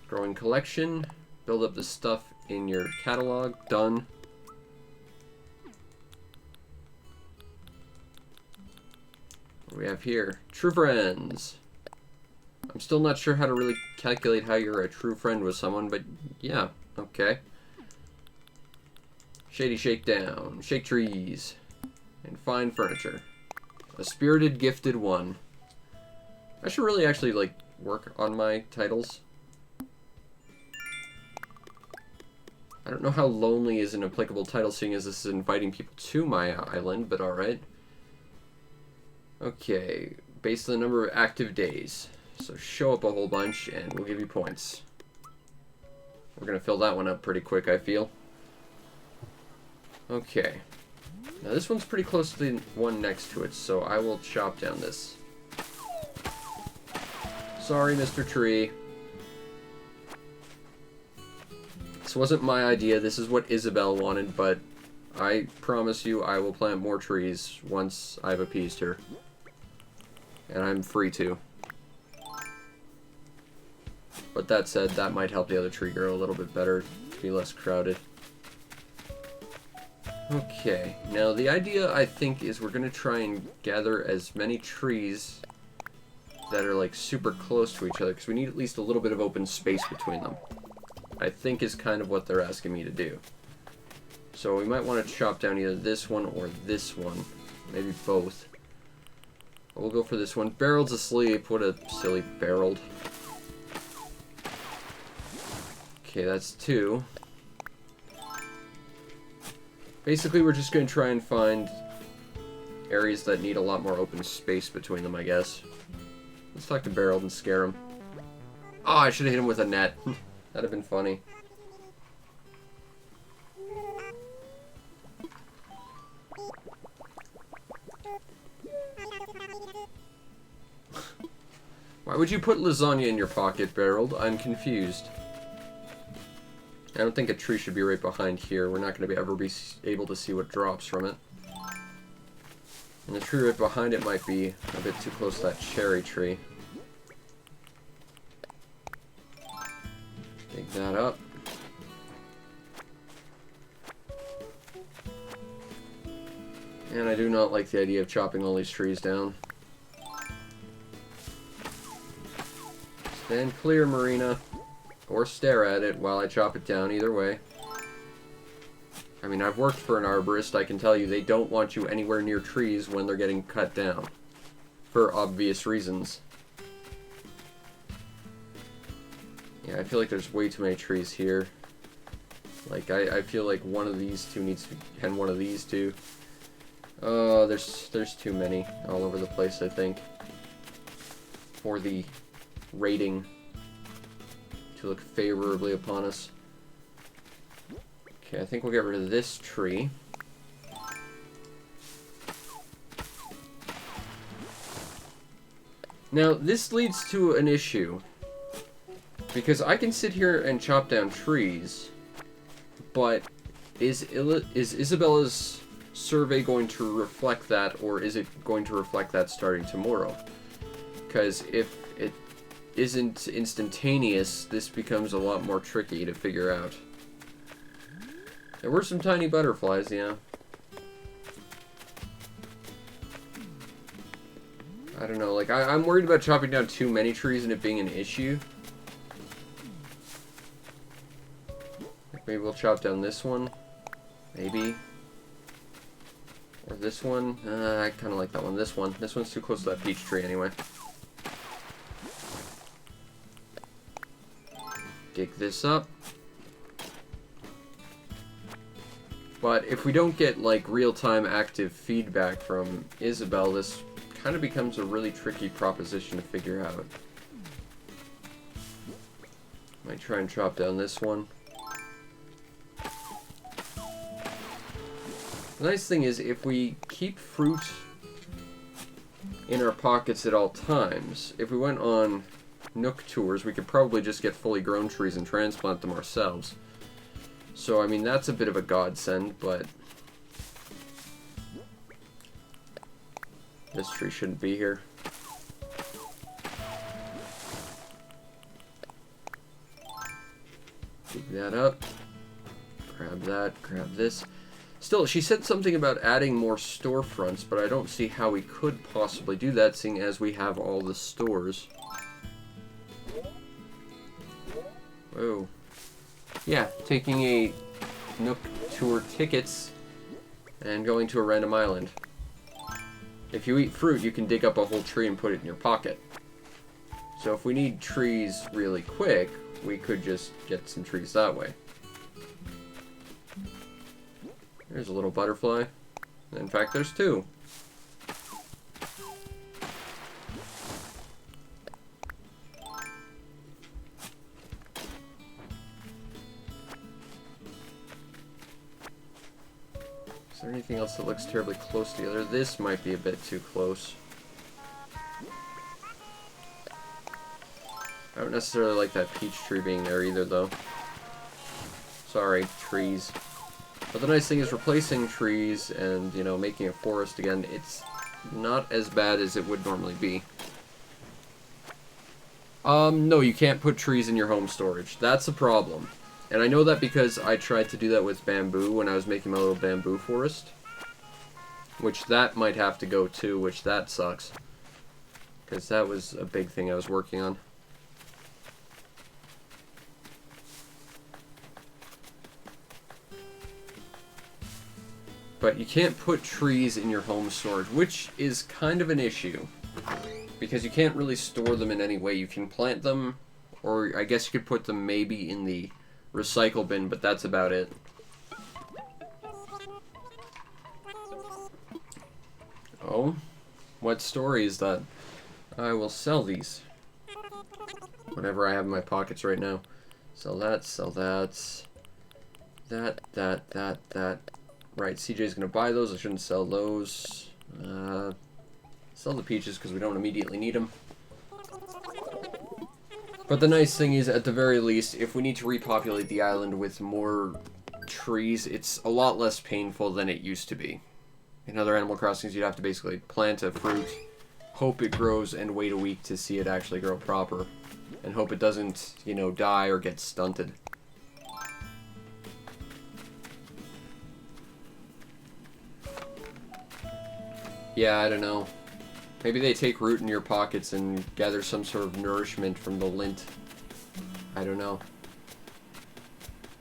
Growing collection. Build up the stuff in your catalog. Done. What do we have here? True friends. I'm still not sure how to really calculate how you're a true friend with someone, but yeah, okay. Shady shakedown, shake trees, and fine furniture. A spirited gifted one. I should really actually, like, work on my titles. I don't know how lonely is an applicable title, seeing as this is inviting people to my island, but alright. Okay, based on the number of active days. So show up a whole bunch, and we'll give you points. We're gonna fill that one up pretty quick, I feel. Okay. Now this one's pretty close to the one next to it, so I will chop down this. Sorry, Mr. Tree. This wasn't my idea. This is what Isabelle wanted, but I promise you I will plant more trees once I've appeased her. And I'm free to. But that said, that might help the other tree grow a little bit better to be less crowded. Okay, now the idea I think is we're going to try and gather as many trees that are like super close to each other, because we need at least a little bit of open space between them. I think is kind of what they're asking me to do. So we might want to chop down either this one or this one. Maybe both. We'll go for this one. Barreld's asleep. What a silly Barreld. Okay, that's 2. Basically, we're just going to try and find areas that need a lot more open space between them, I guess. Let's talk to Barreld and scare him. Oh, I should have hit him with a net. That'd have been funny. Why would you put lasagna in your pocket, Barreld? I'm confused. I don't think a tree should be right behind here. We're not going to ever be able to see what drops from it. And the tree right behind it might be a bit too close to that cherry tree. Dig that up. And I do not like the idea of chopping all these trees down. Stand clear, Marina. Or stare at it while I chop it down, either way. I mean, I've worked for an arborist. I can tell you they don't want you anywhere near trees when they're getting cut down. For obvious reasons. Yeah, I feel like there's way too many trees here. Like, I feel like one of these two needs to be, and one of these two. Oh, there's too many all over the place, I think. For the rating to look favorably upon us. Okay, I think we'll get rid of this tree. Now, this leads to an issue. Because I can sit here and chop down trees, but is Isabella's survey going to reflect that, or is it going to reflect that starting tomorrow? Because if it isn't instantaneous, this becomes a lot more tricky to figure out. There were some tiny butterflies, yeah. I don't know, like, I'm worried about chopping down too many trees and it being an issue. Like, maybe we'll chop down this one. Maybe. Or this one. I kind of like that one. This one. This one's too close to that peach tree anyway. Dig this up. But if we don't get, like, real-time active feedback from Isabelle, this kind of becomes a really tricky proposition to figure out. Might try and chop down this one. The nice thing is, if we keep fruit in our pockets at all times, if we went on Nook tours, we could probably just get fully grown trees and transplant them ourselves. So, I mean, that's a bit of a godsend, but this tree shouldn't be here. Dig that up. Grab that, grab this. Still, she said something about adding more storefronts, but I don't see how we could possibly do that, seeing as we have all the stores. Whoa. Yeah, taking a Nook tour tickets and going to a random island. If you eat fruit, you can dig up a whole tree and put it in your pocket. So if we need trees really quick, we could just get some trees that way. There's a little butterfly. In fact, there's 2. Is there anything else that looks terribly close together? This might be a bit too close. I don't necessarily like that peach tree being there either, though. Sorry, trees. But the nice thing is replacing trees and, you know, making a forest again, it's not as bad as it would normally be. No, you can't put trees in your home storage. That's a problem. And I know that because I tried to do that with bamboo when I was making my little bamboo forest. Which that might have to go too, which that sucks. Because that was a big thing I was working on. But you can't put trees in your home storage, which is kind of an issue. Because you can't really store them in any way. You can plant them, or I guess you could put them maybe in the recycle bin, but that's about it. Oh? What story is that? I will sell these. Whatever I have in my pockets right now. Sell that, sell that. That. Right, CJ's gonna buy those. I shouldn't sell those. Sell the peaches because we don't immediately need them. But the nice thing is, at the very least, if we need to repopulate the island with more trees, it's a lot less painful than it used to be. In other Animal Crossings, you'd have to basically plant a fruit, hope it grows, and wait a week to see it actually grow proper. And hope it doesn't, you know, die or get stunted. Yeah, I don't know. Maybe they take root in your pockets and gather some sort of nourishment from the lint. I don't know.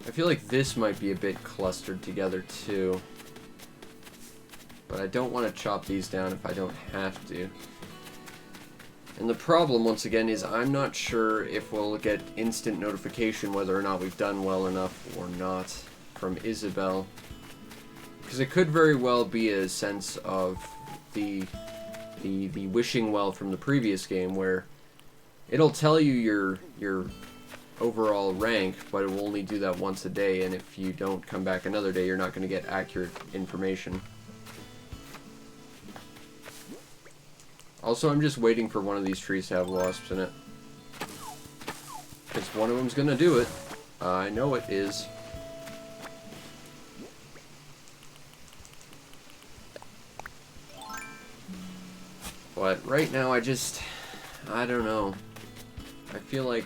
I feel like this might be a bit clustered together too. But I don't want to chop these down if I don't have to. And the problem, once again, is I'm not sure if we'll get instant notification whether or not we've done well enough or not from Isabelle. Because it could very well be a sense of the wishing well from the previous game, where it'll tell you your overall rank, but it will only do that once a day, and if you don't come back another day, you're not going to get accurate information. Also, I'm just waiting for one of these trees to have wasps in it. Because one of them's going to do it. I know it is. But right now, I don't know. I feel like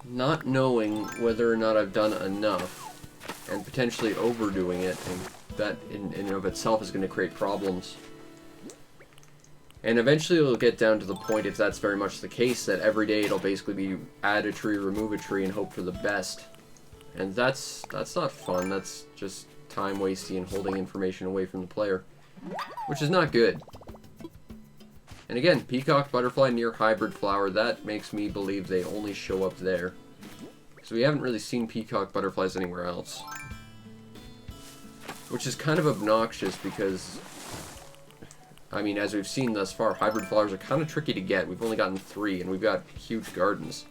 not knowing whether or not I've done enough and potentially overdoing it, and that in and of itself is going to create problems. And eventually it'll get down to the point, if that's very much the case, that every day it'll basically be add a tree, remove a tree, and hope for the best. And that's not fun. That's just time wasting and holding information away from the player. Which is not good. And again, peacock butterfly near hybrid flower, that makes me believe they only show up there. Because we haven't really seen peacock butterflies anywhere else. Which is kind of obnoxious because, I mean, as we've seen thus far, hybrid flowers are kind of tricky to get. We've only gotten 3, and we've got huge gardens.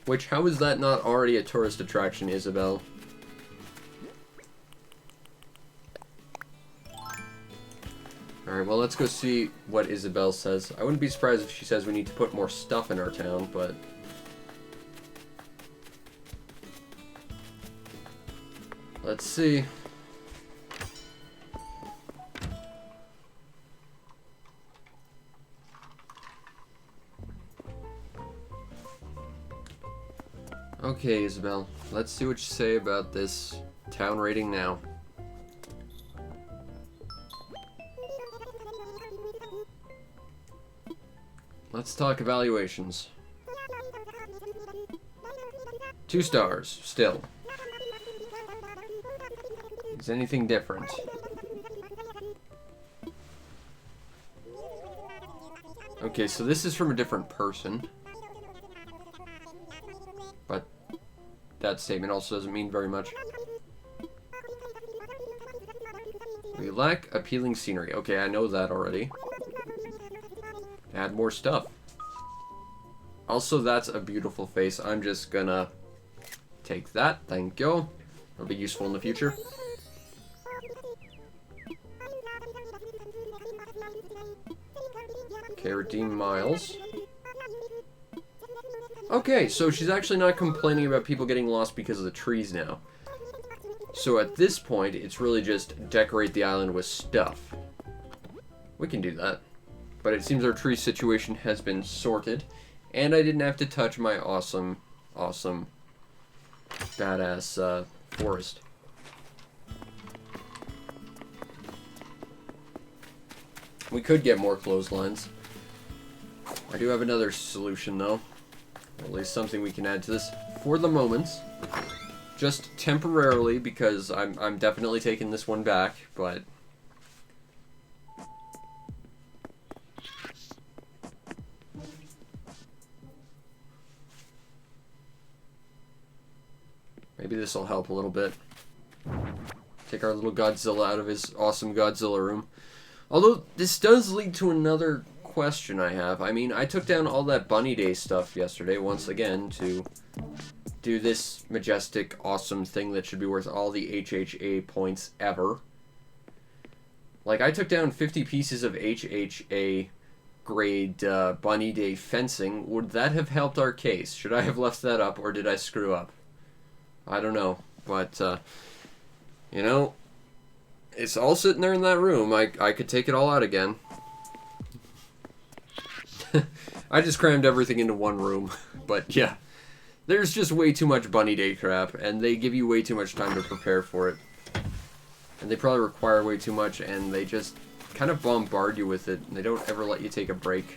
Which, how is that not already a tourist attraction, Isabelle? Alright, well, let's go see what Isabelle says. I wouldn't be surprised if she says we need to put more stuff in our town, but... let's see. Okay, Isabelle, let's see what you say about this town rating now. Let's talk evaluations. 2 stars, still. Is anything different? Okay, so this is from a different person. But that statement also doesn't mean very much. We lack appealing scenery. Okay, I know that already. Add more stuff. Also, that's a beautiful face. I'm just gonna take that. Thank you. It'll be useful in the future. Okay, redeem miles. Okay, so she's actually not complaining about people getting lost because of the trees now. So at this point, it's really just decorate the island with stuff. We can do that. But it seems our tree situation has been sorted, and I didn't have to touch my awesome, badass forest. We could get more clotheslines. I do have another solution, though. Or at least something we can add to this for the moment. Just temporarily, because I'm definitely taking this one back, but... maybe this will help a little bit. Take our little Godzilla out of his awesome Godzilla room. Although, this does lead to another question I have. I mean, I took down all that Bunny Day stuff yesterday, once again, to do this majestic, awesome thing that should be worth all the HHA points ever. Like, I took down 50 pieces of HHA grade Bunny Day fencing. Would that have helped our case? Should I have left that up, or did I screw up? I don't know, but, you know, it's all sitting there in that room. I could take it all out again. I just crammed everything into one room, but yeah. There's just way too much Bunny Day crap, and they give you way too much time to prepare for it. And they probably require way too much, and they just kind of bombard you with it, and they don't ever let you take a break.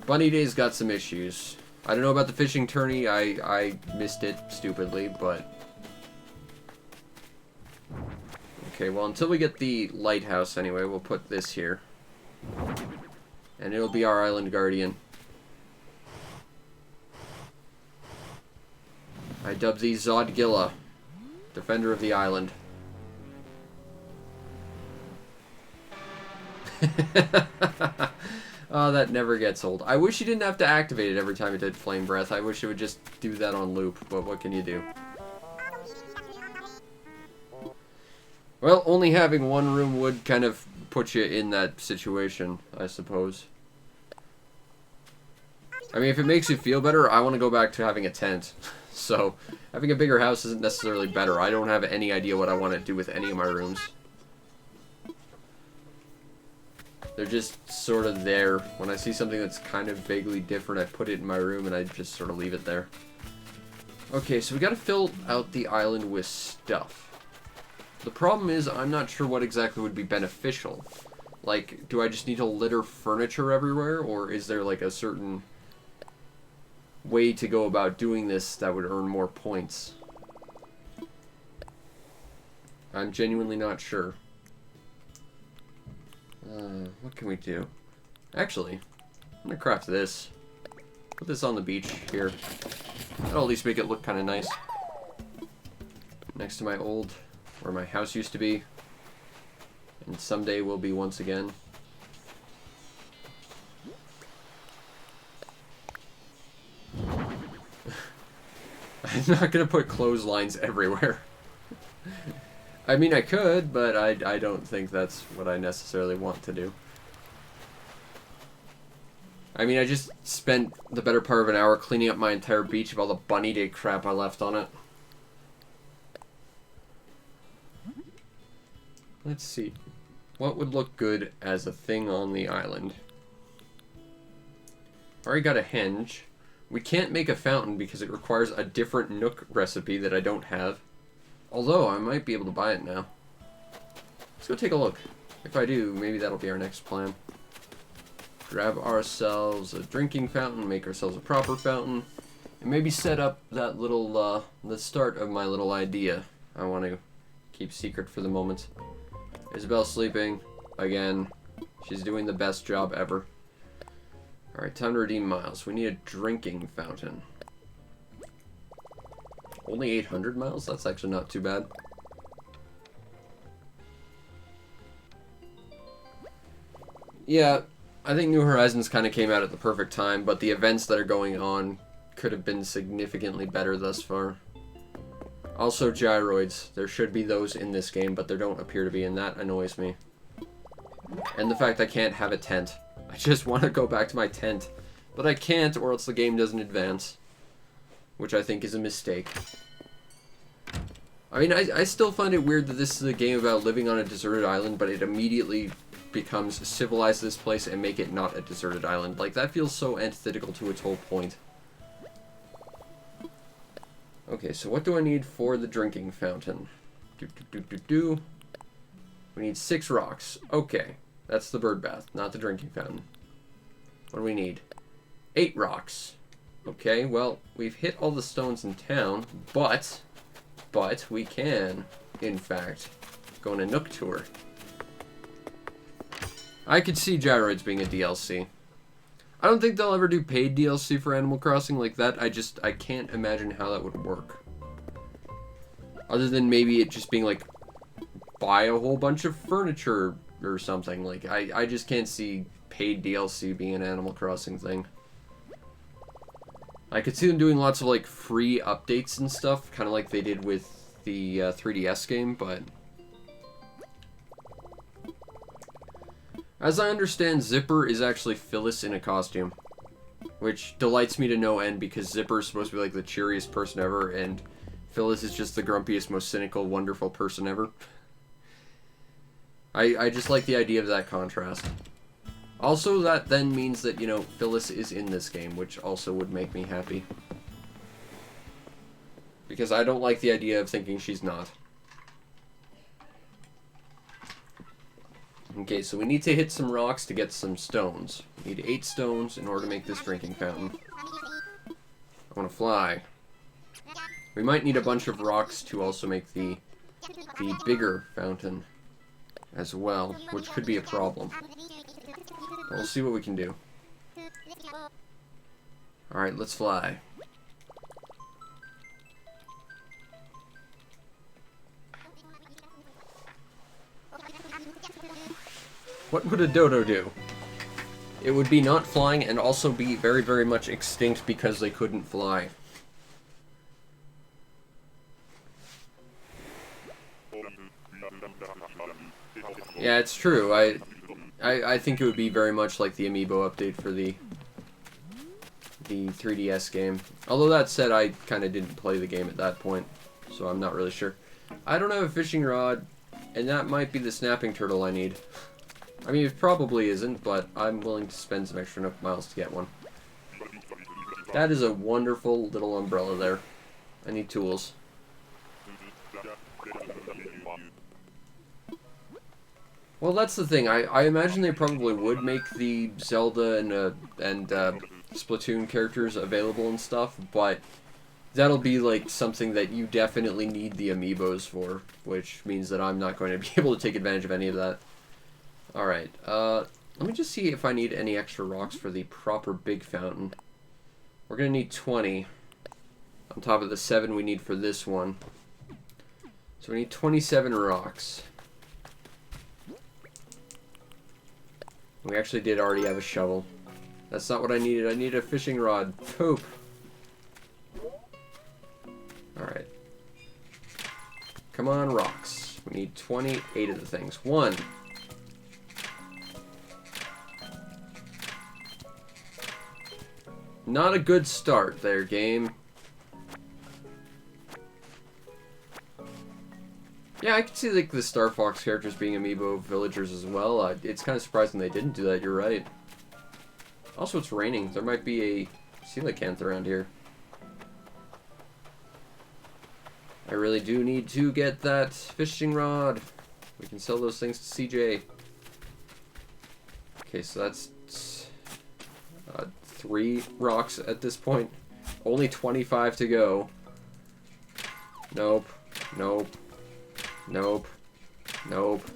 Bunny Day's got some issues. I don't know about the fishing tourney, I missed it stupidly, but... okay, well, until we get the lighthouse anyway, we'll put this here. And it'll be our island guardian. I dub thee Zodgilla, defender of the island. Oh, that never gets old. I wish you didn't have to activate it every time it did Flame Breath. I wish it would just do that on loop, but what can you do? Well, only having one room would kind of put you in that situation, I suppose. I mean, if it makes you feel better, I want to go back to having a tent. So, having a bigger house isn't necessarily better. I don't have any idea what I want to do with any of my rooms. They're just sort of there. When I see something that's kind of vaguely different, I put it in my room and I just sort of leave it there. Okay, so we gotta fill out the island with stuff. The problem is, I'm not sure what exactly would be beneficial. Like, do I just need to litter furniture everywhere, or is there like a certain way to go about doing this that would earn more points? I'm genuinely not sure. What can we do? Actually, I'm gonna craft this. Put this on the beach here. That'll at least make it look kind of nice. Next to my old, where my house used to be. And someday will be once again. I'm not gonna put clotheslines everywhere. I mean, I could, but I don't think that's what I necessarily want to do. I mean, I just spent the better part of an hour cleaning up my entire beach of all the Bunny Day crap I left on it. Let's see. What would look good as a thing on the island? Already got a henge. We can't make a fountain because it requires a different Nook recipe that I don't have. Although, I might be able to buy it now. Let's go take a look. If I do, maybe that'll be our next plan. Grab ourselves a drinking fountain, make ourselves a proper fountain, and maybe set up that little, the start of my little idea I want to keep secret for the moment. Isabel's sleeping. Again. She's doing the best job ever. Alright, time to redeem miles. We need a drinking fountain. Only 800 miles? That's actually not too bad. Yeah, I think New Horizons kind of came out at the perfect time, but the events that are going on could have been significantly better thus far. Also, gyroids. There should be those in this game, but there don't appear to be, and that annoys me. And the fact I can't have a tent. I just want to go back to my tent But I can't, or else the game doesn't advance. Which I think is a mistake. I mean, I still find it weird that this is a game about living on a deserted island, but it immediately becomes civilize this place and make it not a deserted island. Like, that feels so antithetical to its whole point. Okay, so what do I need for the drinking fountain? We need 6 rocks. Okay, that's the bird bath, not the drinking fountain. What do we need? 8 rocks. Okay, well, we've hit all the stones in town, but we can, in fact, go on a Nook tour. I could see Gyroids being a DLC. I don't think they'll ever do paid DLC for Animal Crossing like that. I can't imagine how that would work. Other than maybe it just being like, buy a whole bunch of furniture or something. Like, I just can't see paid DLC being an Animal Crossing thing. I could see them doing lots of, like, free updates and stuff, kind of like they did with the 3DS game, but... As I understand, Zipper is actually Phyllis in a costume. Which delights me to no end, because Zipper is supposed to be, like, the cheeriest person ever, and Phyllis is just the grumpiest, most cynical, wonderful person ever. I just like the idea of that contrast. Also, that then means that, you know, Phyllis is in this game, which also would make me happy. Because I don't like the idea of thinking she's not. Okay, so we need to hit some rocks to get some stones. We need 8 stones in order to make this drinking fountain. I want to fly. We might need a bunch of rocks to also make the bigger fountain as well, which could be a problem. We'll see what we can do. Alright, let's fly. What would a dodo do? It would be not flying and also be very, very much extinct because they couldn't fly. Yeah, it's true. I think it would be very much like the Amiibo update for the 3DS game. Although that said, I kind of didn't play the game at that point, so I'm not really sure. I don't have a fishing rod, and that might be the snapping turtle I need. I mean, it probably isn't, but I'm willing to spend some extra Nook miles to get one. That is a wonderful little umbrella there. I need tools. Well, that's the thing. I imagine they probably would make the Zelda and Splatoon characters available and stuff, but that'll be like something that you definitely need the amiibos for, which means that I'm not going to be able to take advantage of any of that. Alright, let me just see if I need any extra rocks for the proper big fountain. We're going to need 20 on top of the 7 we need for this one. So we need 27 rocks. We actually did already have a shovel. That's not what I needed. I needed a fishing rod. Poop. Alright. Come on, rocks. We need 28 of the things. 1. Not a good start there, game. Yeah, I can see like the Star Fox characters being amiibo villagers as well. It's kind of surprising they didn't do that, you're right. Also, it's raining. There might be a coelacanth around here. I really do need to get that fishing rod. We can sell those things to CJ. Okay, so that's 3 rocks at this point. Only 25 to go. Nope. Nope. Nope. Nope.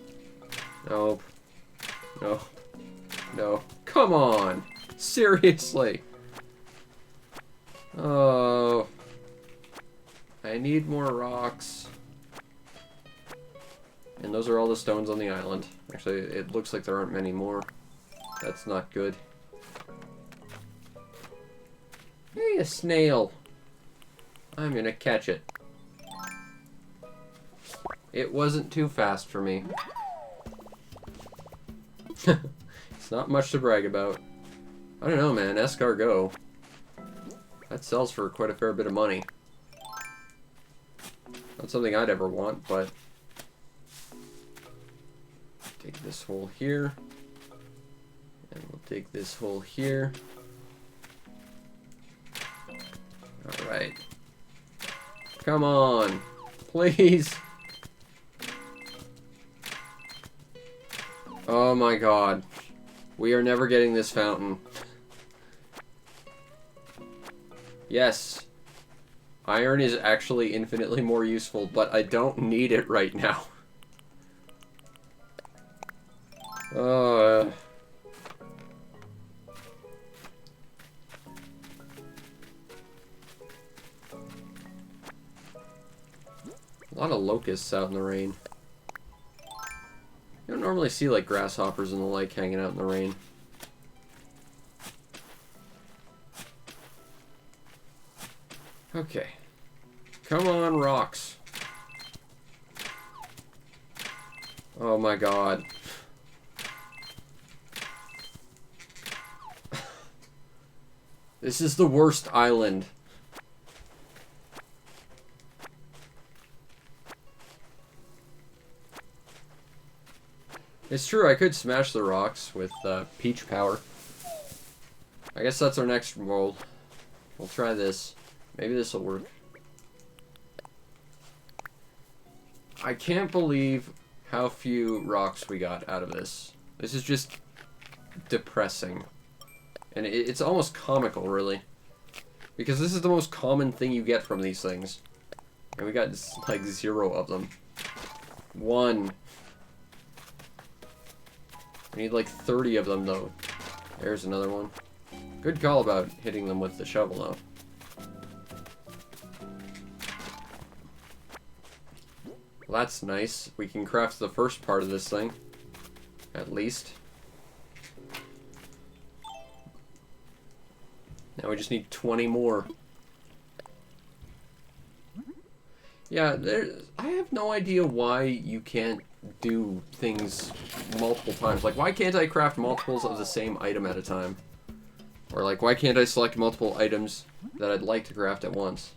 Nope. Nope. No. Come on! Seriously! Oh. I need more rocks. And those are all the stones on the island. Actually, it looks like there aren't many more. That's not good. Hey, a snail! I'm gonna catch it. It wasn't too fast for me. It's not much to brag about. I don't know, man. Escargot. That sells for quite a fair bit of money. Not something I'd ever want, but... Dig this hole here. And we'll dig this hole here. Alright. Come on. Please. Oh my god. We are never getting this fountain. Yes. Iron is actually infinitely more useful, but I don't need it right now. A lot of locusts out in the rain. You don't normally see like grasshoppers and the like hanging out in the rain. Okay. Come on, rocks. Oh my god. This is the worst island. It's true, I could smash the rocks with peach power. I guess that's our next roll. We'll try this. Maybe this will work. I can't believe how few rocks we got out of this. This is just depressing. And it's almost comical, really. Because this is the most common thing you get from these things. And we got, like, 0 of them. 1. We need, like, 30 of them, though. There's another one. Good call about hitting them with the shovel, though. Well, that's nice. We can craft the first part of this thing. At least. Now we just need 20 more. Yeah, I have no idea why you can't do things multiple times. Like, why can't I craft multiples of the same item at a time? Or, like, why can't I select multiple items that I'd like to craft at once?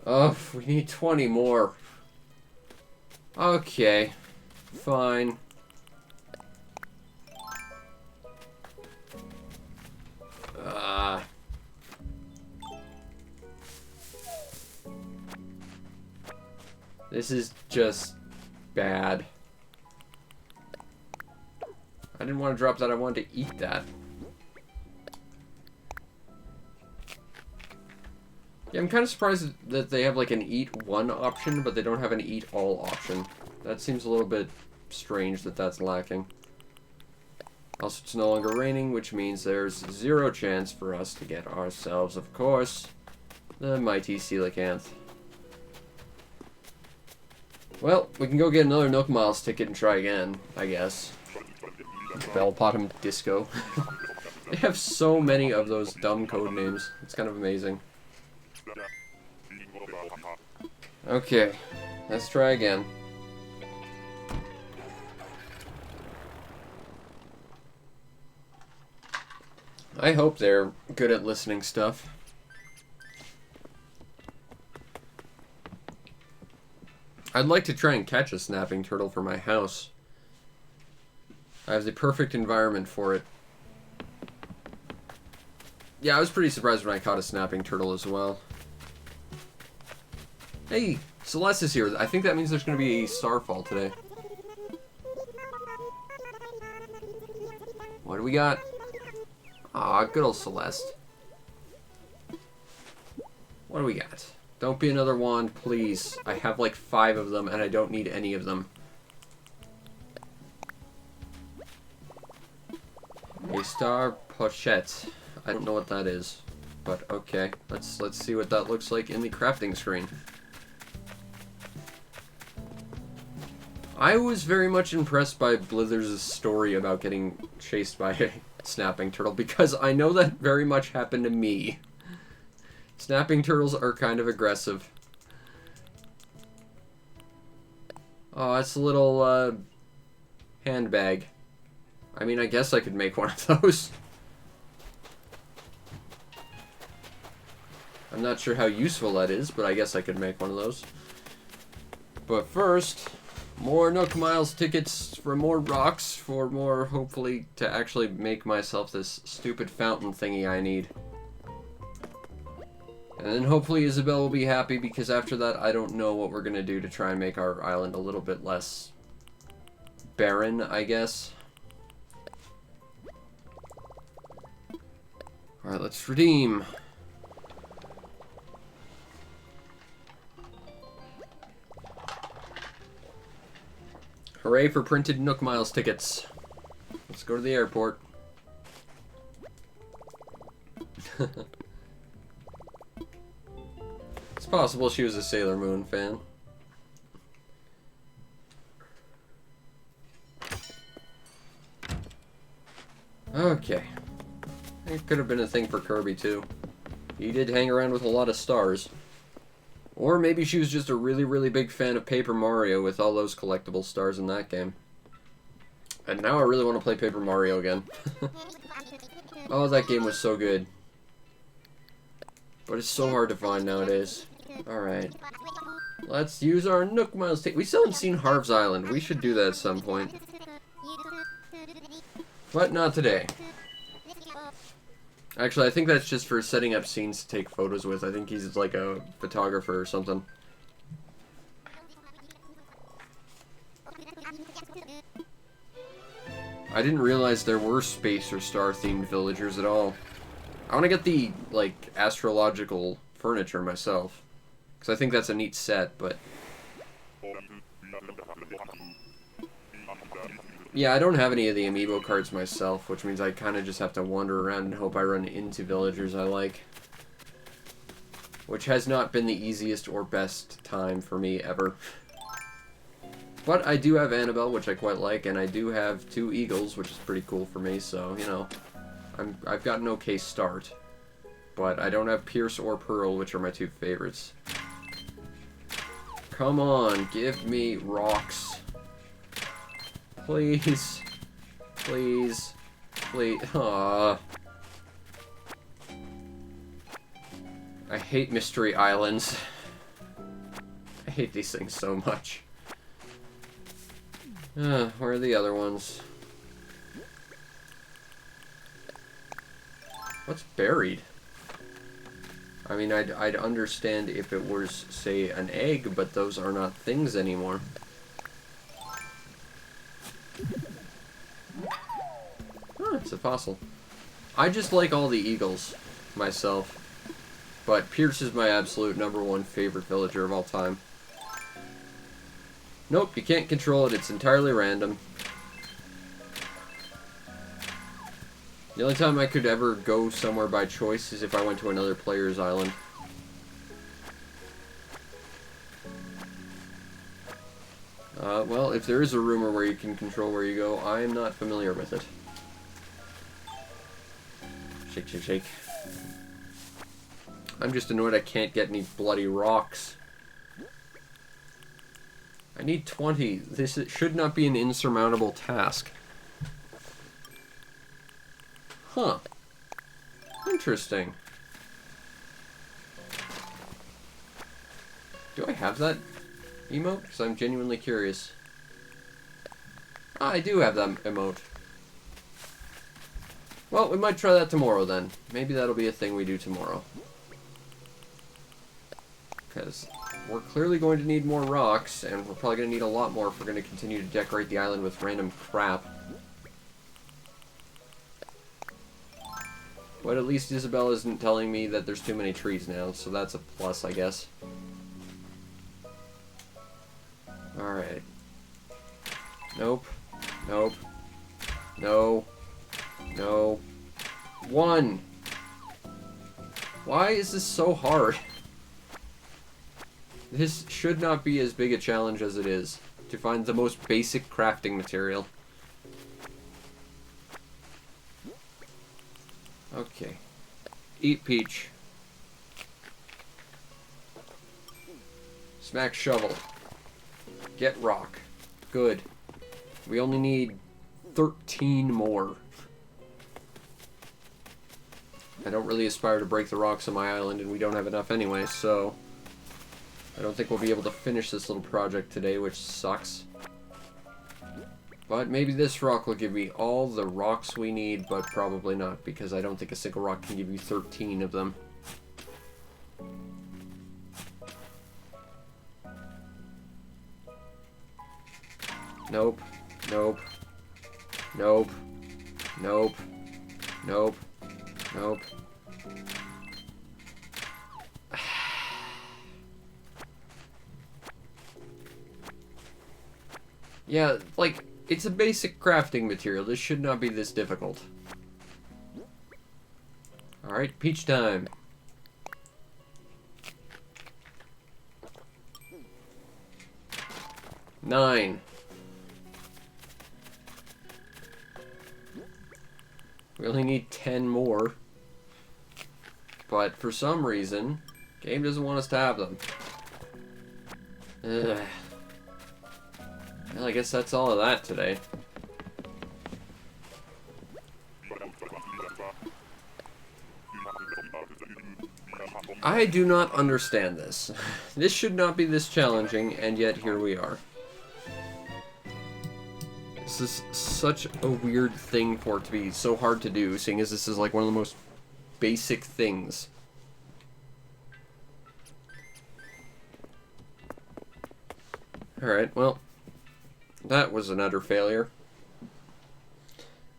Oh, we need 20 more. Okay. Fine. This is just bad. I didn't want to drop that, I wanted to eat that. Yeah, I'm kind of surprised that they have like an eat one option, but they don't have an eat all option. That seems a little bit strange that that's lacking. Also, it's no longer raining, which means there's 0 chance for us to get ourselves, of course, the mighty coelacanth. Well, we can go get another Nook Miles ticket and try again, I guess. Bell Bottom Disco. They have so many of those dumb code names. It's kind of amazing. Okay, let's try again. I hope they're good at listening stuff. I'd like to try and catch a snapping turtle for my house. I have the perfect environment for it. Yeah, I was pretty surprised when I caught a snapping turtle as well. Hey, Celeste is here. I think that means there's going to be a starfall today. What do we got? Aw, good old Celeste. What do we got? Don't be another wand, please. I have like 5 of them, and I don't need any of them. A star pochette. I don't know what that is, but okay. Let's see what that looks like in the crafting screen. I was very much impressed by Blithers' story about getting chased by a snapping turtle, because I know that very much happened to me. Snapping turtles are kind of aggressive. Oh, it's a little, handbag. I mean, I guess I could make one of those. I'm not sure how useful that is, but I guess I could make one of those. But first, more Nook Miles tickets for more rocks, for more, hopefully, to actually make myself this stupid fountain thingy I need. And then hopefully Isabelle will be happy, because after that I don't know what we're going to do to try and make our island a little bit less barren, I guess. Alright, let's redeem. Hooray for printed Nook Miles tickets. Let's go to the airport. It's possible she was a Sailor Moon fan. Okay. It could have been a thing for Kirby, too. He did hang around with a lot of stars. Or maybe she was just a really, really big fan of Paper Mario with all those collectible stars in that game. And now I really want to play Paper Mario again. Oh, that game was so good. But it's so hard to find nowadays. Alright. Let's use our Nook Miles. We still haven't seen Harv's Island. We should do that at some point. But not today. Actually, I think that's just for setting up scenes to take photos with. I think he's like a photographer or something. I didn't realize there were space or star-themed villagers at all. I want to get the, like, astrological furniture myself. Because I think that's a neat set, but... Yeah, I don't have any of the amiibo cards myself, which means I kind of just have to wander around and hope I run into villagers I like. Which has not been the easiest or best time for me ever. But I do have Annabelle, which I quite like, and I do have 2 eagles, which is pretty cool for me, so, you know, I've got an okay start. But I don't have Pierce or Pearl, which are my 2 favorites. Come on, give me rocks. Please. Please. Please. Aww. I hate Mystery Islands. I hate these things so much. Where are the other ones? What's buried? I mean, I'd understand if it was, say, an egg, but those are not things anymore. Oh, it's a fossil. I just like all the eagles, myself. But Pierce is my absolute #1 favorite villager of all time. Nope, you can't control it. It's entirely random. The only time I could ever go somewhere by choice is if I went to another player's island. Well, if there is a rumor where you can control where you go, I am not familiar with it. Shake, shake, shake. I'm just annoyed I can't get any bloody rocks. I need 20. This should not be an insurmountable task. Huh. Interesting. Do I have that emote? Because I'm genuinely curious. Ah, I do have that emote. Well, we might try that tomorrow then. Maybe that'll be a thing we do tomorrow. Because we're clearly going to need more rocks, and we're probably going to need a lot more if we're going to continue to decorate the island with random crap. But at least Isabelle isn't telling me that there's too many trees now, so that's a plus, I guess. Alright. Nope. Nope. No. No. 1! Why is this so hard? This should not be as big a challenge as it is, to find the most basic crafting material. Okay. Eat peach. Smack shovel. Get rock. Good. We only need 13 more. I don't really aspire to break the rocks on my island, and we don't have enough anyway, so I don't think we'll be able to finish this little project today, which sucks. But maybe this rock will give me all the rocks we need, but probably not, because I don't think a single rock can give you 13 of them. Nope. Nope. Nope. Nope. Nope. Nope. Yeah, like, it's a basic crafting material. This should not be this difficult. Alright, peach time. Nine. We only need 10 more. But for some reason, game doesn't want us to have them. Ugh. Well, I guess that's all of that today. I do not understand this. This should not be this challenging, and yet here we are. This is such a weird thing for it to be so hard to do, seeing as this is like one of the most basic things. Alright, well, that was an utter failure.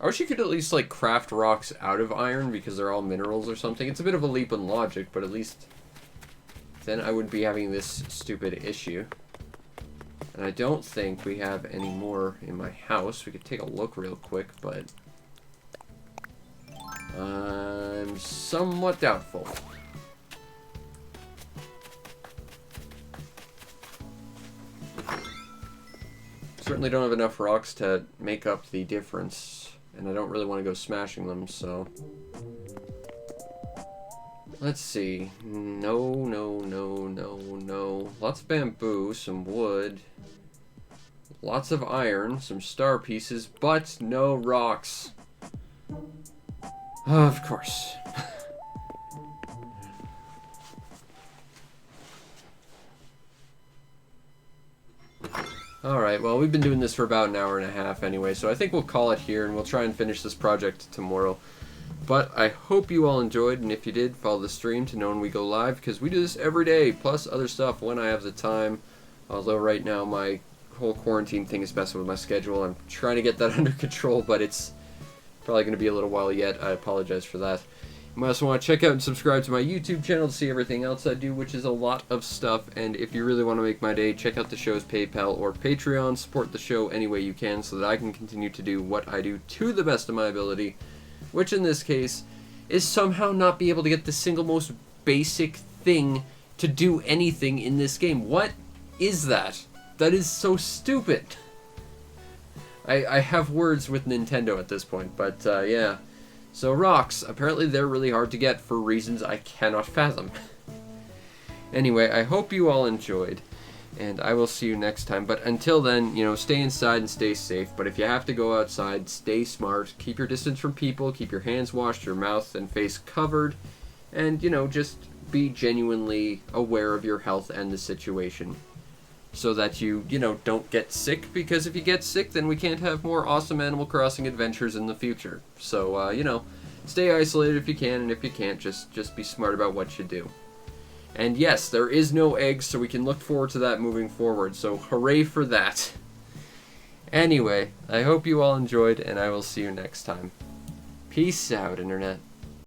I wish you could at least, like, craft rocks out of iron because they're all minerals or something. It's a bit of a leap in logic, but at least then I wouldn't be having this stupid issue. And I don't think we have any more in my house. We could take a look real quick, but I'm somewhat doubtful. Certainly don't have enough rocks to make up the difference, and I don't really want to go smashing them, so let's see. No, no, no, no, no. Lots of bamboo, some wood, lots of iron, some star pieces, but no rocks. Of course. Alright, well, we've been doing this for about an hour and a half anyway, so I think we'll call it here, and we'll try and finish this project tomorrow. But I hope you all enjoyed, and if you did, follow the stream to know when we go live, because we do this every day, plus other stuff when I have the time. Although right now my whole quarantine thing is messing with my schedule. I'm trying to get that under control, but it's probably going to be a little while yet. I apologize for that. You might also want to check out and subscribe to my YouTube channel to see everything else I do, which is a lot of stuff. And if you really want to make my day, check out the show's PayPal or Patreon. Support the show any way you can so that I can continue to do what I do to the best of my ability, which in this case is somehow not be able to get the single most basic thing to do anything in this game. What is that? That is so stupid. I have words with Nintendo at this point, but yeah. So rocks, apparently they're really hard to get for reasons I cannot fathom. Anyway, I hope you all enjoyed, and I will see you next time. But until then, you know, stay inside and stay safe. But if you have to go outside, stay smart. Keep your distance from people. Keep your hands washed, your mouth and face covered. And, you know, just be genuinely aware of your health and the situation. So that you know, don't get sick. Because if you get sick, then we can't have more awesome Animal Crossing adventures in the future. So, you know, stay isolated if you can. And if you can't, just be smart about what you do. And yes, there is no eggs, so we can look forward to that moving forward. So hooray for that. Anyway, I hope you all enjoyed, and I will see you next time. Peace out, Internet.